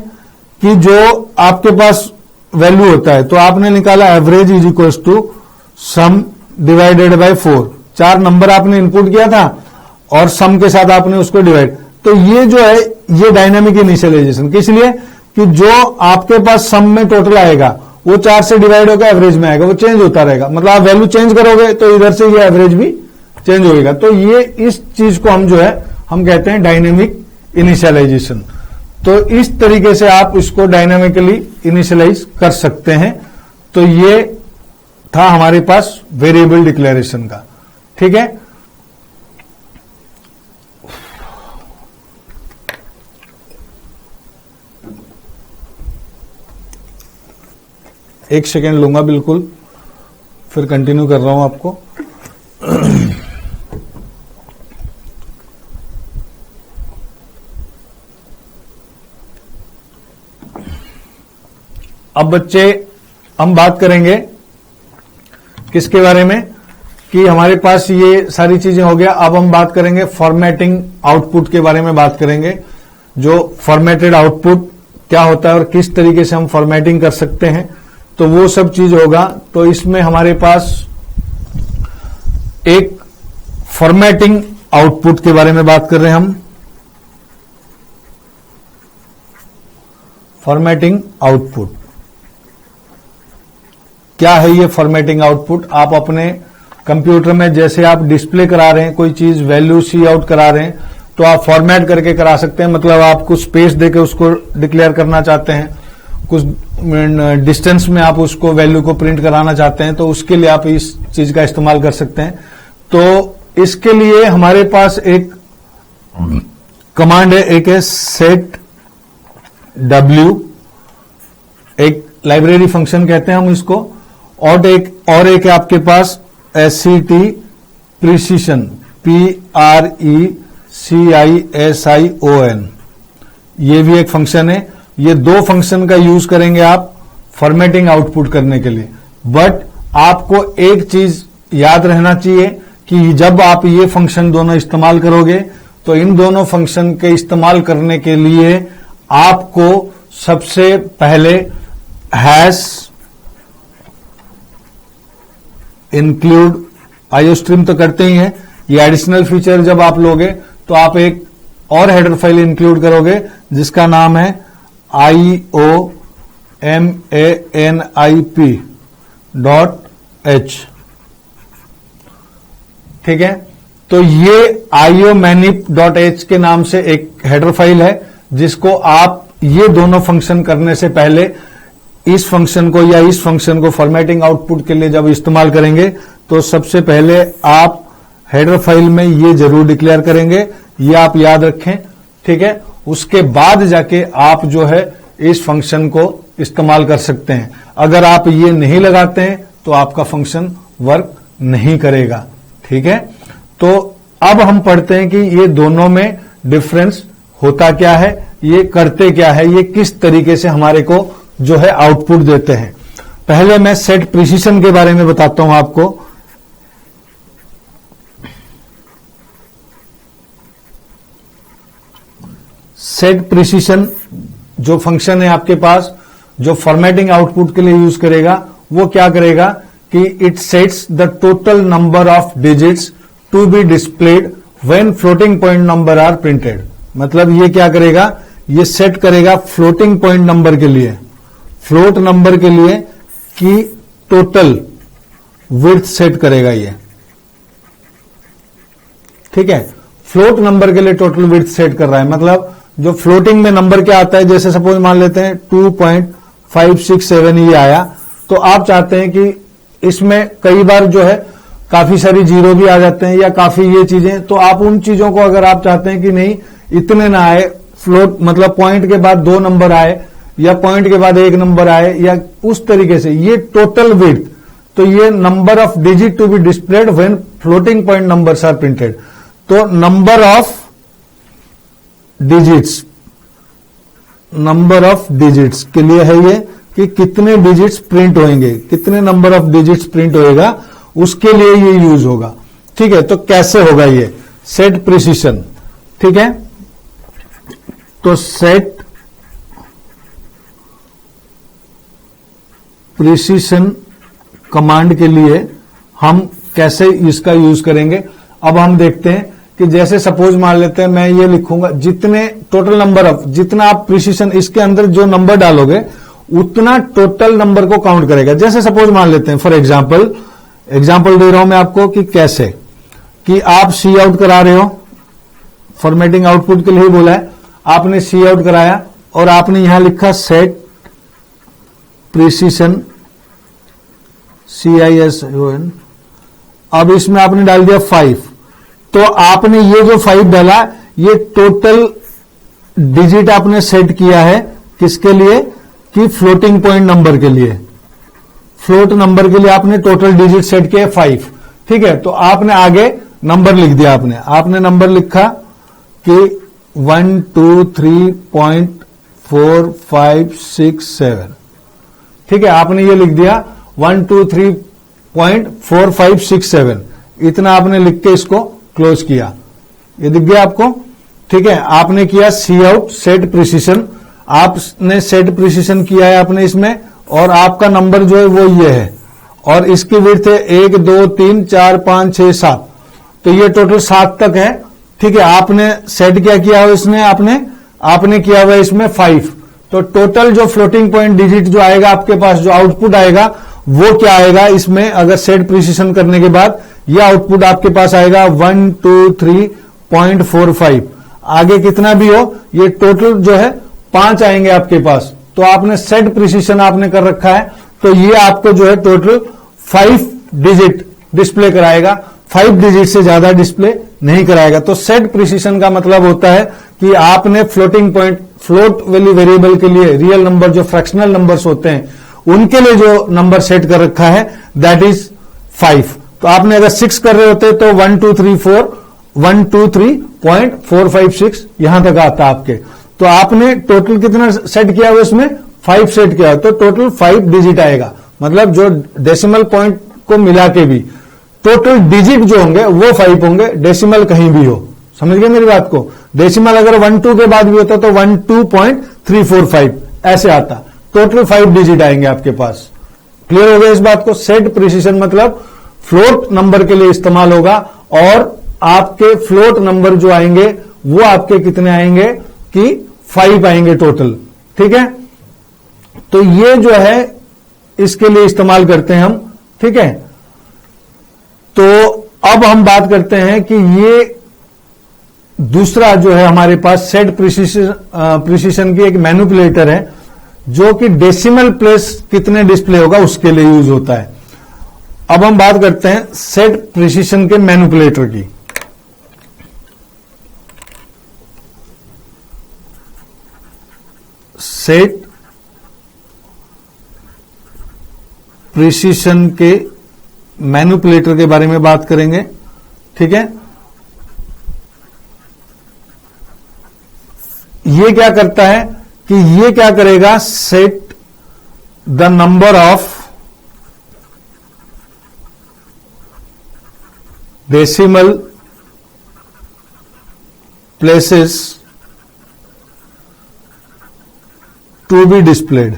कि जो आपके पास वैल्यू होता है, तो आपने निकाला average is equal to sum divided by 4। 4 number आपने इनपुट किया था और सम के साथ आपने उसको डिवाइड, तो ये जो है ये डायनामिक इनिशियलाइजेशन। किस लिए कि जो आपके पास सम में टोटल आएगा वो 4 से डिवाइड होकर एवरेज में आएगा, वो चेंज होता रहेगा। मतलब आप वैल्यू चेंज करोगे तो इधर से ये एवरेज भी चेंज होगा। तो ये इस चीज को हम जो है हम कहते हैं डायनेमिक इनिशियलाइजेशन। तो इस तरीके से आप इसको डायनामिकली इनिशियलाइज कर सकते हैं। तो ये था हमारे पास वेरिएबल डिक्लेरेशन का, ठीक है। 1 सेकेंड लूंगा बिल्कुल, फिर कंटिन्यू कर रहा हूं आपको। अब बच्चे हम बात करेंगे किसके बारे में, कि हमारे पास ये सारी चीजें हो गया। अब हम बात करेंगे फॉर्मेटिंग आउटपुट के बारे में बात करेंगे। जो फॉर्मेटेड आउटपुट क्या होता है और किस तरीके से हम फॉर्मेटिंग कर सकते हैं, तो वो सब चीज होगा। तो इसमें हमारे पास एक फॉर्मेटिंग आउटपुट के बारे में बात कर रहे हैं हम। फॉर्मेटिंग आउटपुट क्या है? ये फॉर्मेटिंग आउटपुट आप अपने कंप्यूटर में जैसे आप डिस्प्ले करा रहे हैं, कोई चीज वैल्यू सी आउट करा रहे हैं, तो आप फॉर्मेट करके करा सकते हैं। मतलब आप कुछ स्पेस देके उसको डिक्लेयर करना चाहते हैं, कुछ डिस्टेंस में आप उसको वैल्यू को प्रिंट कराना चाहते हैं, तो उसके लिए आप इस चीज का इस्तेमाल कर सकते हैं। तो इसके लिए हमारे पास एक कमांड है, एक है सेट w, एक लाइब्रेरी फंक्शन कहते हैं हम इसको, और एक है आपके पास SCT प्रिसिशन, PRECISION, ये भी एक फंक्शन है। ये 2 फंक्शन का यूज करेंगे आप फॉर्मेटिंग आउटपुट करने के लिए। बट आपको एक चीज याद रहना चाहिए कि जब आप ये फंक्शन दोनों इस्तेमाल करोगे, तो इन दोनों फंक्शन के इस्तेमाल करने के लिए आपको सबसे पहले हैश इंक्लूड आईओस्ट्रीम तो करते ही हैं। ये एडिशनल फीचर जब आप लोगे तो आप एक और हेडर फाइल इंक्लूड करोगे जिसका नाम है IOMANIP.h, ठीक है। तो ये IOMANIP.h के नाम से एक हेडर फाइल है जिसको आप ये दोनों फंक्शन करने से पहले इस फंक्शन को या इस फंक्शन को फॉर्मेटिंग आउटपुट के लिए जब इस्तेमाल करेंगे, तो सबसे पहले आप हेडर फाइल में ये जरूर डिक्लेयर करेंगे, ये आप याद रखें, ठीक है। उसके बाद जाके आप जो है इस फंक्शन को इस्तेमाल कर सकते हैं। अगर आप ये नहीं लगाते हैं तो आपका फंक्शन वर्क नहीं करेगा, ठीक है। तो अब हम पढ़ते हैं कि ये दोनों में डिफरेंस होता क्या है, ये करते क्या है, ये किस तरीके से हमारे को जो है आउटपुट देते हैं। पहले मैं सेट प्रिसिशन के बारे में बताता हूं आपको। सेट प्रिसिशन जो फंक्शन है आपके पास, जो फॉर्मेटिंग आउटपुट के लिए यूज करेगा, वो क्या करेगा कि it sets the total number of digits to be displayed when floating point number are printed. मतलब ये क्या करेगा, ये सेट करेगा फ्लोटिंग पॉइंट नंबर के लिए, फ्लोट नंबर के लिए कि टोटल विड्थ सेट करेगा ये, ठीक है। फ्लोट नंबर के लिए टोटल विड्थ सेट कर रहा है। मतलब जो फ्लोटिंग में नंबर क्या आता है, जैसे सपोज मान लेते हैं 2.567 ये आया, तो आप चाहते हैं कि इसमें कई बार जो है काफी सारी जीरो भी आ जाते हैं या काफी ये चीजें, तो आप उन चीजों को अगर आप चाहते हैं कि नहीं इतने ना आए, फ्लोट मतलब पॉइंट के बाद 2 नंबर आए या पॉइंट के बाद 1 नंबर आए या उस तरीके से, ये टोटल विड्थ, तो ये number of digit to be displayed when floating point numbers are printed. तो नंबर ऑफ डिजिट्स के लिए है ये कि कितने डिजिट्स प्रिंट होंगे, कितने नंबर ऑफ डिजिट्स प्रिंट होएगा, उसके लिए ये यूज होगा, ठीक है। तो कैसे होगा ये सेट प्रिसिशन, ठीक है। तो सेट प्रिसिशन कमांड के लिए हम कैसे इसका यूज करेंगे, अब हम देखते हैं कि जैसे सपोज मान लेते हैं मैं ये लिखूंगा, जितने टोटल नंबर ऑफ, जितना आप प्रिसिशन इसके अंदर जो नंबर डालोगे उतना टोटल नंबर को काउंट करेगा। जैसे सपोज मान लेते हैं फॉर एग्जाम्पल दे रहा हूं मैं आपको कि कैसे, कि आप सी आउट करा रहे हो, फॉर्मेटिंग आउटपुट के लिए ही बोला है, आपने सी आउट कराया और आपने यहां लिखा सेट प्रिसिशन CISON, अब इसमें आपने डाल दिया 5, तो आपने ये जो 5 डाला, ये टोटल डिजिट आपने सेट किया है किसके लिए, कि फ्लोटिंग पॉइंट नंबर के लिए, फ्लोट नंबर के लिए आपने टोटल डिजिट सेट किए 5, ठीक है। तो आपने आगे नंबर लिख दिया, आपने नंबर लिखा कि 1 2 3.4567, ठीक है। आपने ये लिख दिया 1 2 3.4567, इतना आपने लिख के इसको क्लोज किया, ये दिख गया आपको, ठीक है। आपने किया सी आउट सेट प्रिसीशन, आपने सेट प्रिसीशन किया है आपने इसमें, और आपका नंबर जो है वो ये है, और इसकी विड्थ है 1 2 3 4 5 6 7, तो ये टोटल 7 तक है, ठीक है। आपने सेट क्या किया हो इसमें, आपने किया हुआ इसमें 5, तो टोटल जो फ्लोटिंग पॉइंट डिजिट जो आएगा आपके पास, जो आउटपुट आएगा वो क्या आएगा इसमें, अगर सेट प्रिसीशन करने के बाद ये आउटपुट आपके पास आएगा 1 2 3.45, आगे कितना भी हो ये टोटल जो है 5 आएंगे आपके पास। तो आपने सेट प्रिसीशन आपने कर रखा है, तो ये आपको जो है टोटल 5 डिजिट डिस्प्ले कराएगा, 5 डिजिट से ज्यादा डिस्प्ले नहीं कराएगा। तो सेट प्रिसीशन का मतलब होता है कि आपने floating point, float value variable के लिए रियल नंबर जो फ्रैक्शनल नंबर्स होते हैं उनके लिए जो नंबर सेट कर रखा है दैट इज 5। तो आपने अगर 6 कर रहे होते तो 123.456 यहां तक आता आपके, तो आपने टोटल कितना सेट किया हुआ इसमें 5 सेट किया, तो टोटल 5 डिजिट आएगा, मतलब जो डेसिमल पॉइंट को मिला के भी टोटल डिजिट जो होंगे वो 5 होंगे, डेसिमल कहीं भी हो, समझ गए मेरी बात को। डेसिमल अगर 1 2 के बाद भी होता तो 12.345 ऐसे आता, टोटल 5 डिजिट आएंगे आपके पास। क्लियर हो गया इस बात को। सेट प्रिसीशन मतलब फ्लोट नंबर के लिए इस्तेमाल होगा, और आपके फ्लोट नंबर जो आएंगे वो आपके कितने आएंगे कि 5 आएंगे टोटल, ठीक है। तो ये जो है इसके लिए इस्तेमाल करते हैं हम, ठीक है। तो अब हम बात करते हैं कि ये दूसरा जो है हमारे पास सेट प्रिसीशन की एक मैनिपुलेटर है जो कि डेसिमल प्लेस कितने डिस्प्ले होगा उसके लिए यूज होता है। अब हम बात करते हैं सेट प्रिसीशन के मैनिपुलेटर की। सेट प्रिसीशन के मैनिपुलेटर के बारे में बात करेंगे, ठीक है। ये क्या करता है कि ये क्या करेगा, set the number of decimal places to be displayed.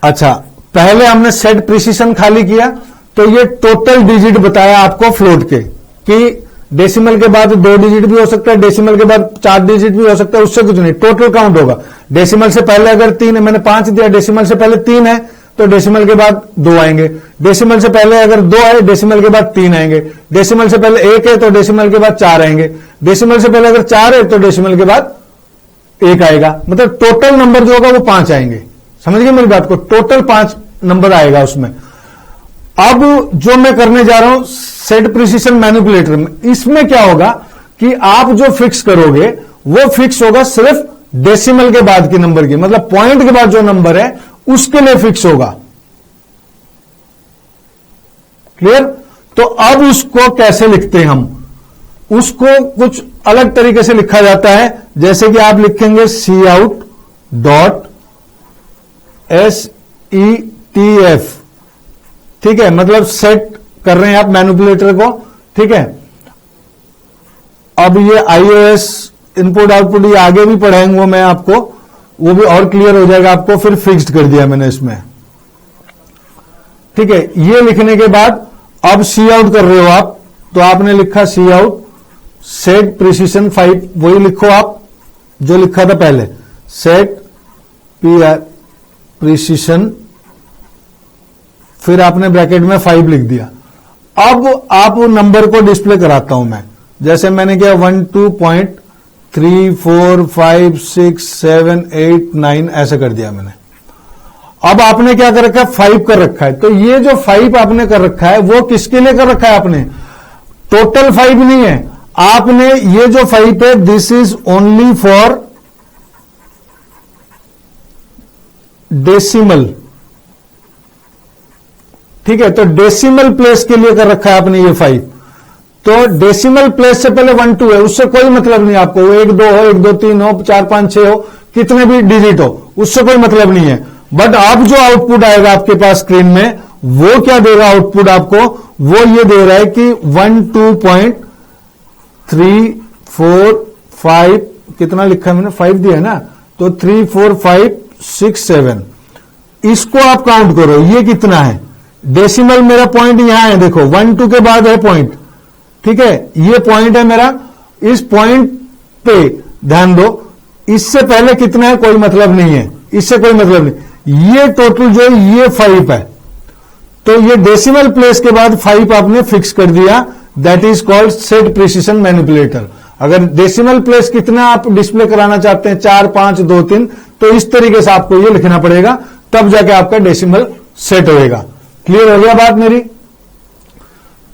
अच्छा, पहले हमने सेट प्रिसीशन खाली किया तो ये टोटल डिजिट बताया आपको फ्लोट के, कि डेसिमल के बाद 2 डिजिट भी हो सकता है, डेसिमल के बाद 4 डिजिट भी हो सकता है, उससे कुछ नहीं, टोटल काउंट होगा। डेसिमल से पहले अगर 3 है, मैंने 5 दिया, डेसिमल से पहले 3 है तो डेसिमल के बाद 2 आएंगे, डेसिमल से पहले अगर 2 है डेसिमल के बाद 3 आएंगे, डेसिमल से पहले 1 है तो डेसिमल के बाद 4 आएंगे, डेसिमल से पहले अगर 4 है तो डेसिमल के बाद 1 आएगा, मतलब टोटल नंबर जो होगा वो 5 आएंगे। समझ गए मेरी बात को, टोटल 5 नंबर आएगा उसमें। अब जो मैं करने जा रहा हूं सेट प्रिसीशन मैनिपुलेटर में, इसमें क्या होगा कि आप जो फिक्स करोगे वो फिक्स होगा सिर्फ डेसिमल के बाद के नंबर की, मतलब पॉइंट के बाद जो नंबर है उसके लिए फिक्स होगा। क्लियर। तो अब उसको कैसे लिखते हैं हम, उसको कुछ अलग तरीके से लिखा जाता है, जैसे कि आप लिखेंगे सी आउट डॉट SETF, ठीक है, मतलब सेट कर रहे हैं आप मैनिपुलेटर को, ठीक है। अब ये iOS इनपुट आउटपुट ये आगे भी पढ़ाएंगे मैं आपको, वो भी और क्लियर हो जाएगा आपको, फिर फिक्स्ड कर दिया मैंने इसमें, ठीक है। ये लिखने के बाद अब सी आउट कर रहे हो आप, तो आपने लिखा सी आउट सेट प्रिसीशन 5, वही लिखो आप जो लिखा था पहले, सेट प्रिसीशन, फिर आपने ब्रैकेट में 5 लिख दिया। अब आप नंबर को डिस्प्ले कराता हूं मैं, जैसे मैंने किया 1 2.3 4 5 6 7 8 9 ऐसे कर दिया मैंने। अब आपने क्या कर रखा है, 5 कर रखा है, तो ये जो 5 आपने कर रखा है वो किसके लिए कर रखा है आपने, टोटल 5 नहीं है, आपने ये जो 5 है this is only for decimal, ठीक है, तो डेसिमल प्लेस के लिए कर रखा है आपने ये 5। तो डेसिमल प्लेस से पहले 1 2 है, उससे कोई मतलब नहीं आपको, वो 1 2 हो, 1 2 3 हो, 4 5 6 हो, कितने भी डिजिट हो, उससे कोई मतलब नहीं है। बट अब जो आउटपुट आएगा आपके पास स्क्रीन में, वो क्या देगा आउटपुट आपको, वो ये दे रहा है कि 1 2.345, कितना लिखा है मैंने, 5 दिया है ना, तो 3 4 5 6 7, इसको आप काउंट करो, ये कितना है। डेसिमल मेरा पॉइंट यहां है, देखो 1 2 के बाद है पॉइंट, ठीक है, ये पॉइंट है मेरा, इस पॉइंट पे ध्यान दो, इससे पहले कितना है कोई मतलब नहीं है, इससे कोई मतलब नहीं। ये टोटल जो है ये 5 है, तो ये डेसिमल प्लेस के बाद 5 आपने फिक्स कर दिया, that is called set precision manipulator. अगर डेसिमल प्लेस कितना आप डिस्प्ले कराना चाहते हैं, 4 5 2 3, तो इस तरीके से आपको ये लिखना पड़ेगा, तब जाके आपका डेसिमल सेट होएगा। क्लियर हो गया बात मेरी?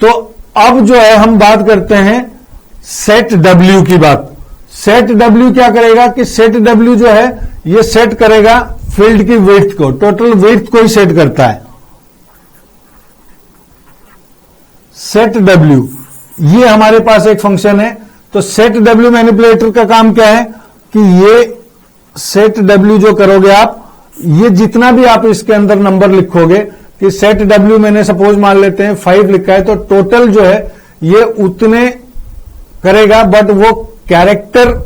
तो अब जो है हम बात करते हैं सेट डब्ल्यू की बात। सेट डब्ल्यू क्या करेगा कि सेट डब्ल्यू जो है ये सेट करेगा फील्ड की विड्थ को, टोटल विड्थ को ही सेट करता है। सेट डब्ल्यू ये हमारे पास एक फंक्शन है। तो सेट डब्ल्यू मैनिपुलेटर का काम क्या है कि ये सेट डब्ल्यू जो करोगे आप, ये जितना भी आप इसके अंदर नंबर लिखोगे कि सेट डब्ल्यू मैंने सपोज मान लेते हैं 5 लिखा है, तो टोटल जो है ये उतने करेगा, बट वो कैरेक्टर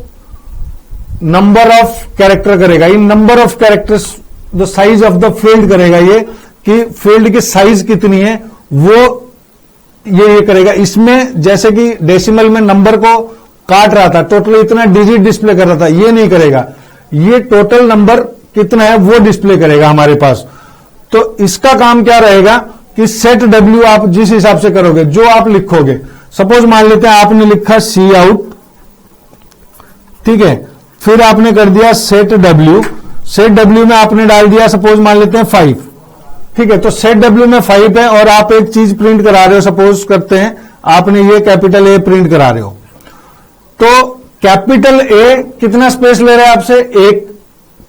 नंबर ऑफ कैरेक्टर करेगा, in number of characters the size of the field करेगा, ये कि फील्ड की साइज कितनी है वो ये करेगा। इसमें जैसे कि डेसिमल में नंबर को काट रहा था, टोटल इतना डिजिट डिस्प्ले कर रहा था, ये नहीं करेगा, ये टोटल नंबर कितना है वो डिस्प्ले करेगा हमारे पास। तो इसका काम क्या रहेगा कि सेट डब्ल्यू आप जिस हिसाब से करोगे, जो आप लिखोगे, सपोज मान लेते हैं आपने लिखा सी आउट, ठीक है, फिर आपने कर दिया सेट डब्ल्यू, सेट डब्ल्यू में आपने डाल दिया सपोज मान लेते हैं 5, ठीक है, तो सेट डब्ल्यू में 5 है और आप एक चीज प्रिंट करा रहे हो, सपोज करते हैं आपने ये कैपिटल ए प्रिंट करा रहे हो, तो कैपिटल ए कितना स्पेस ले रहा है आपसे, 1,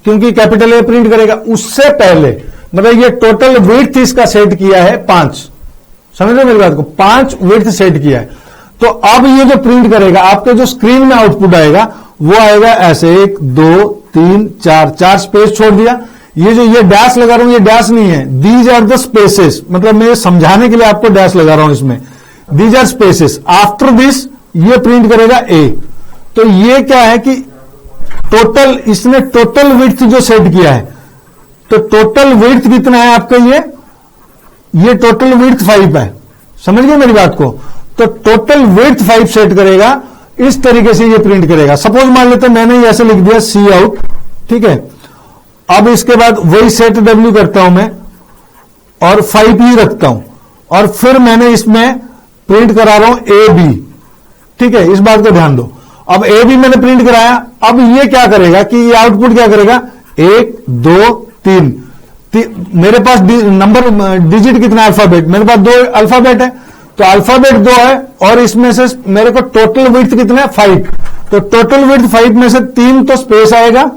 क्योंकि कैपिटल ए प्रिंट करेगा। उससे पहले मतलब ये टोटल विड्थ इसका सेट किया है 5, समझ रहे मेरी बात को, 5 विड्थ सेट किया है। तो अब ये जो प्रिंट करेगा, आपके जो स्क्रीन में आउटपुट आएगा वो आएगा ऐसे 1 2 3 4 स्पेस छोड़ दिया। ये जो ये डैश लगा रहा हूं, ये डैश नहीं है, दीज आर द स्पेसेस, मतलब मैं समझाने के लिए आपको डैश लगा रहा हूं इसमें, these are spaces. After this ये प्रिंट करेगा ए। तो ये क्या है कि टोटल, इसने टोटल विड्थ जो सेट किया है, तो टोटल विड्थ कितना है आपका, ये टोटल विड्थ 5 है, समझ गए मेरी बात को। तो टोटल विड्थ 5 सेट करेगा, इस तरीके से ये प्रिंट करेगा। सपोज मान लेते हैं मैंने ऐसे लिख दिया सी आउट, ठीक है, अब इसके बाद वही सेट डब्ल्यू करता हूं मैं और 5 ही रखता हूं, और फिर मैंने इसमें प्रिंट करा रहा हूं ए बी, ठीक है, इस बात को ध्यान दो। अब ए बी मैंने प्रिंट कराया, अब ये क्या करेगा कि ये आउटपुट क्या करेगा, 1 2 3, मेरे पास नंबर डिजिट कितना अल्फाबेट, मेरे पास 2 अल्फाबेट है, तो अल्फाबेट 2 है और इसमें से मेरे को टोटल विड्थ कितना है 5, तो टोटल विड्थ 5 में से 3 तो स्पेस आएगा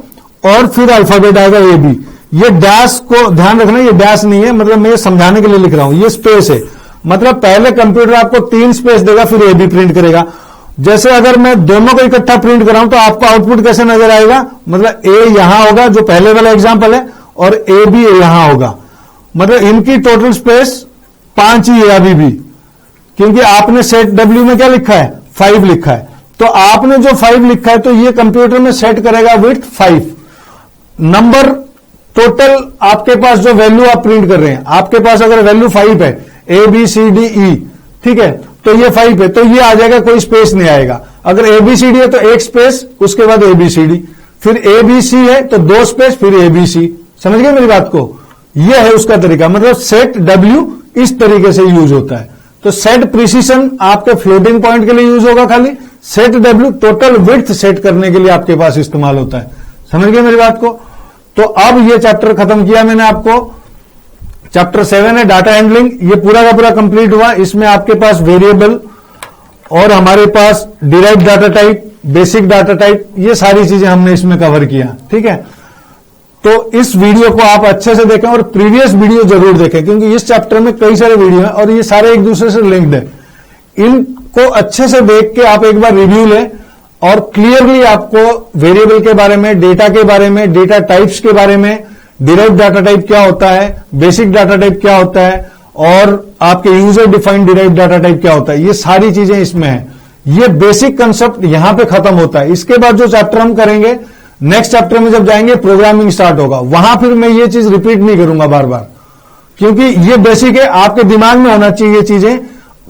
और फिर अल्फाबेट आएगा ए बी। ये डैश को ध्यान रखना, ये डैश नहीं है, मतलब मैं ये समझाने के लिए लिख रहा हूं, ये स्पेस है, मतलब पहले कंप्यूटर आपको 3 स्पेस देगा फिर ए बी प्रिंट करेगा। जैसे अगर मैं दोनों को इकट्ठा प्रिंट कराऊं तो आपको आउटपुट कैसे नजर आएगा, मतलब ए यहां होगा जो पहले वाला एग्जांपल है और ए बी यहां होगा, मतलब इनकी टोटल स्पेस 5 ही है अभी भी, क्योंकि आपने सेट डब्ल्यू में क्या लिखा है 5 लिखा है, तो आपने जो 5 लिखा है तो ये कंप्यूटर में सेट करेगा विड्थ 5। नंबर टोटल आपके पास जो वैल्यू आप प्रिंट कर रहे हैं, आपके पास अगर वैल्यू 5 है, A B C D E, ठीक है, तो ये 5 है, तो ये आ जाएगा, कोई स्पेस नहीं आएगा। अगर ए बी सी डी है तो 1 स्पेस, उसके बाद ए बी सी डी, फिर ए बी सी है तो 2 स्पेस, फिर ए बी सी। समझ गए मेरी बात को, ये है उसका तरीका, मतलब सेट डब्ल्यू इस तरीके से यूज होता है। तो सेट प्रिसिशन आपके फ्लोटिंग पॉइंट के लिए यूज होगा खाली, set W total width set करने के लिए आपके पास इस्तेमाल होता है। समझ गए मेरी बात को। तो अब ये चैप्टर खत्म किया मैंने आपको, चैप्टर 7 है डाटा हैंडलिंग, ये पूरा का पूरा कंप्लीट हुआ। इसमें आपके पास वेरिएबल और हमारे पास derived data type, basic data type, ये सारी चीजें हमने इसमें कवर किया, ठीक है। तो इस वीडियो को आप अच्छे से देखें और प्रीवियस वीडियो जरूर देखें, क्योंकि इस चैप्टर में कई सारे वीडियो हैं और ये सारे एक दूसरे से लिंक्ड है। इनको अच्छे से देख के आप एक बार रिव्यू लें और क्लियरली आपको वेरिएबल के बारे में, डेटा के बारे में, डेटा टाइप्स के बारे में, डिराइव्ड डाटा टाइप क्या होता है, बेसिक डाटा टाइप क्या होता है और आपके user defined derived data type क्या होता है, ये सारी चीजें इसमें है। ये बेसिक कंसेप्ट यहां पे खत्म होता है। इसके बाद जो चैप्टर हम करेंगे, नेक्स्ट चैप्टर में जब जाएंगे प्रोग्रामिंग स्टार्ट होगा, वहां फिर मैं ये चीज रिपीट नहीं करूंगा बार बार, क्योंकि ये बेसिक है, आपके दिमाग में होना चाहिए ये चीजें।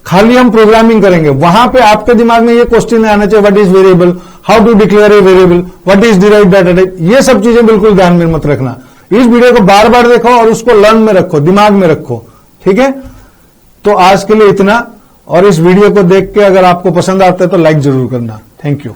खाली हम प्रोग्रामिंग करेंगे, वहां पे आपके दिमाग में ये क्वेश्चन आना चाहिए, what is variable, how to declare a variable, what is derived data type, ये सब चीजें बिल्कुल ध्यान में मत रखना। इस वीडियो को बार बार देखो और उसको लर्न में रखो, दिमाग में रखो, ठीक है। तो आज के लिए इतना, और इस वीडियो को देख के अगर आपको पसंद आता है तो लाइक जरूर करना। Thank you.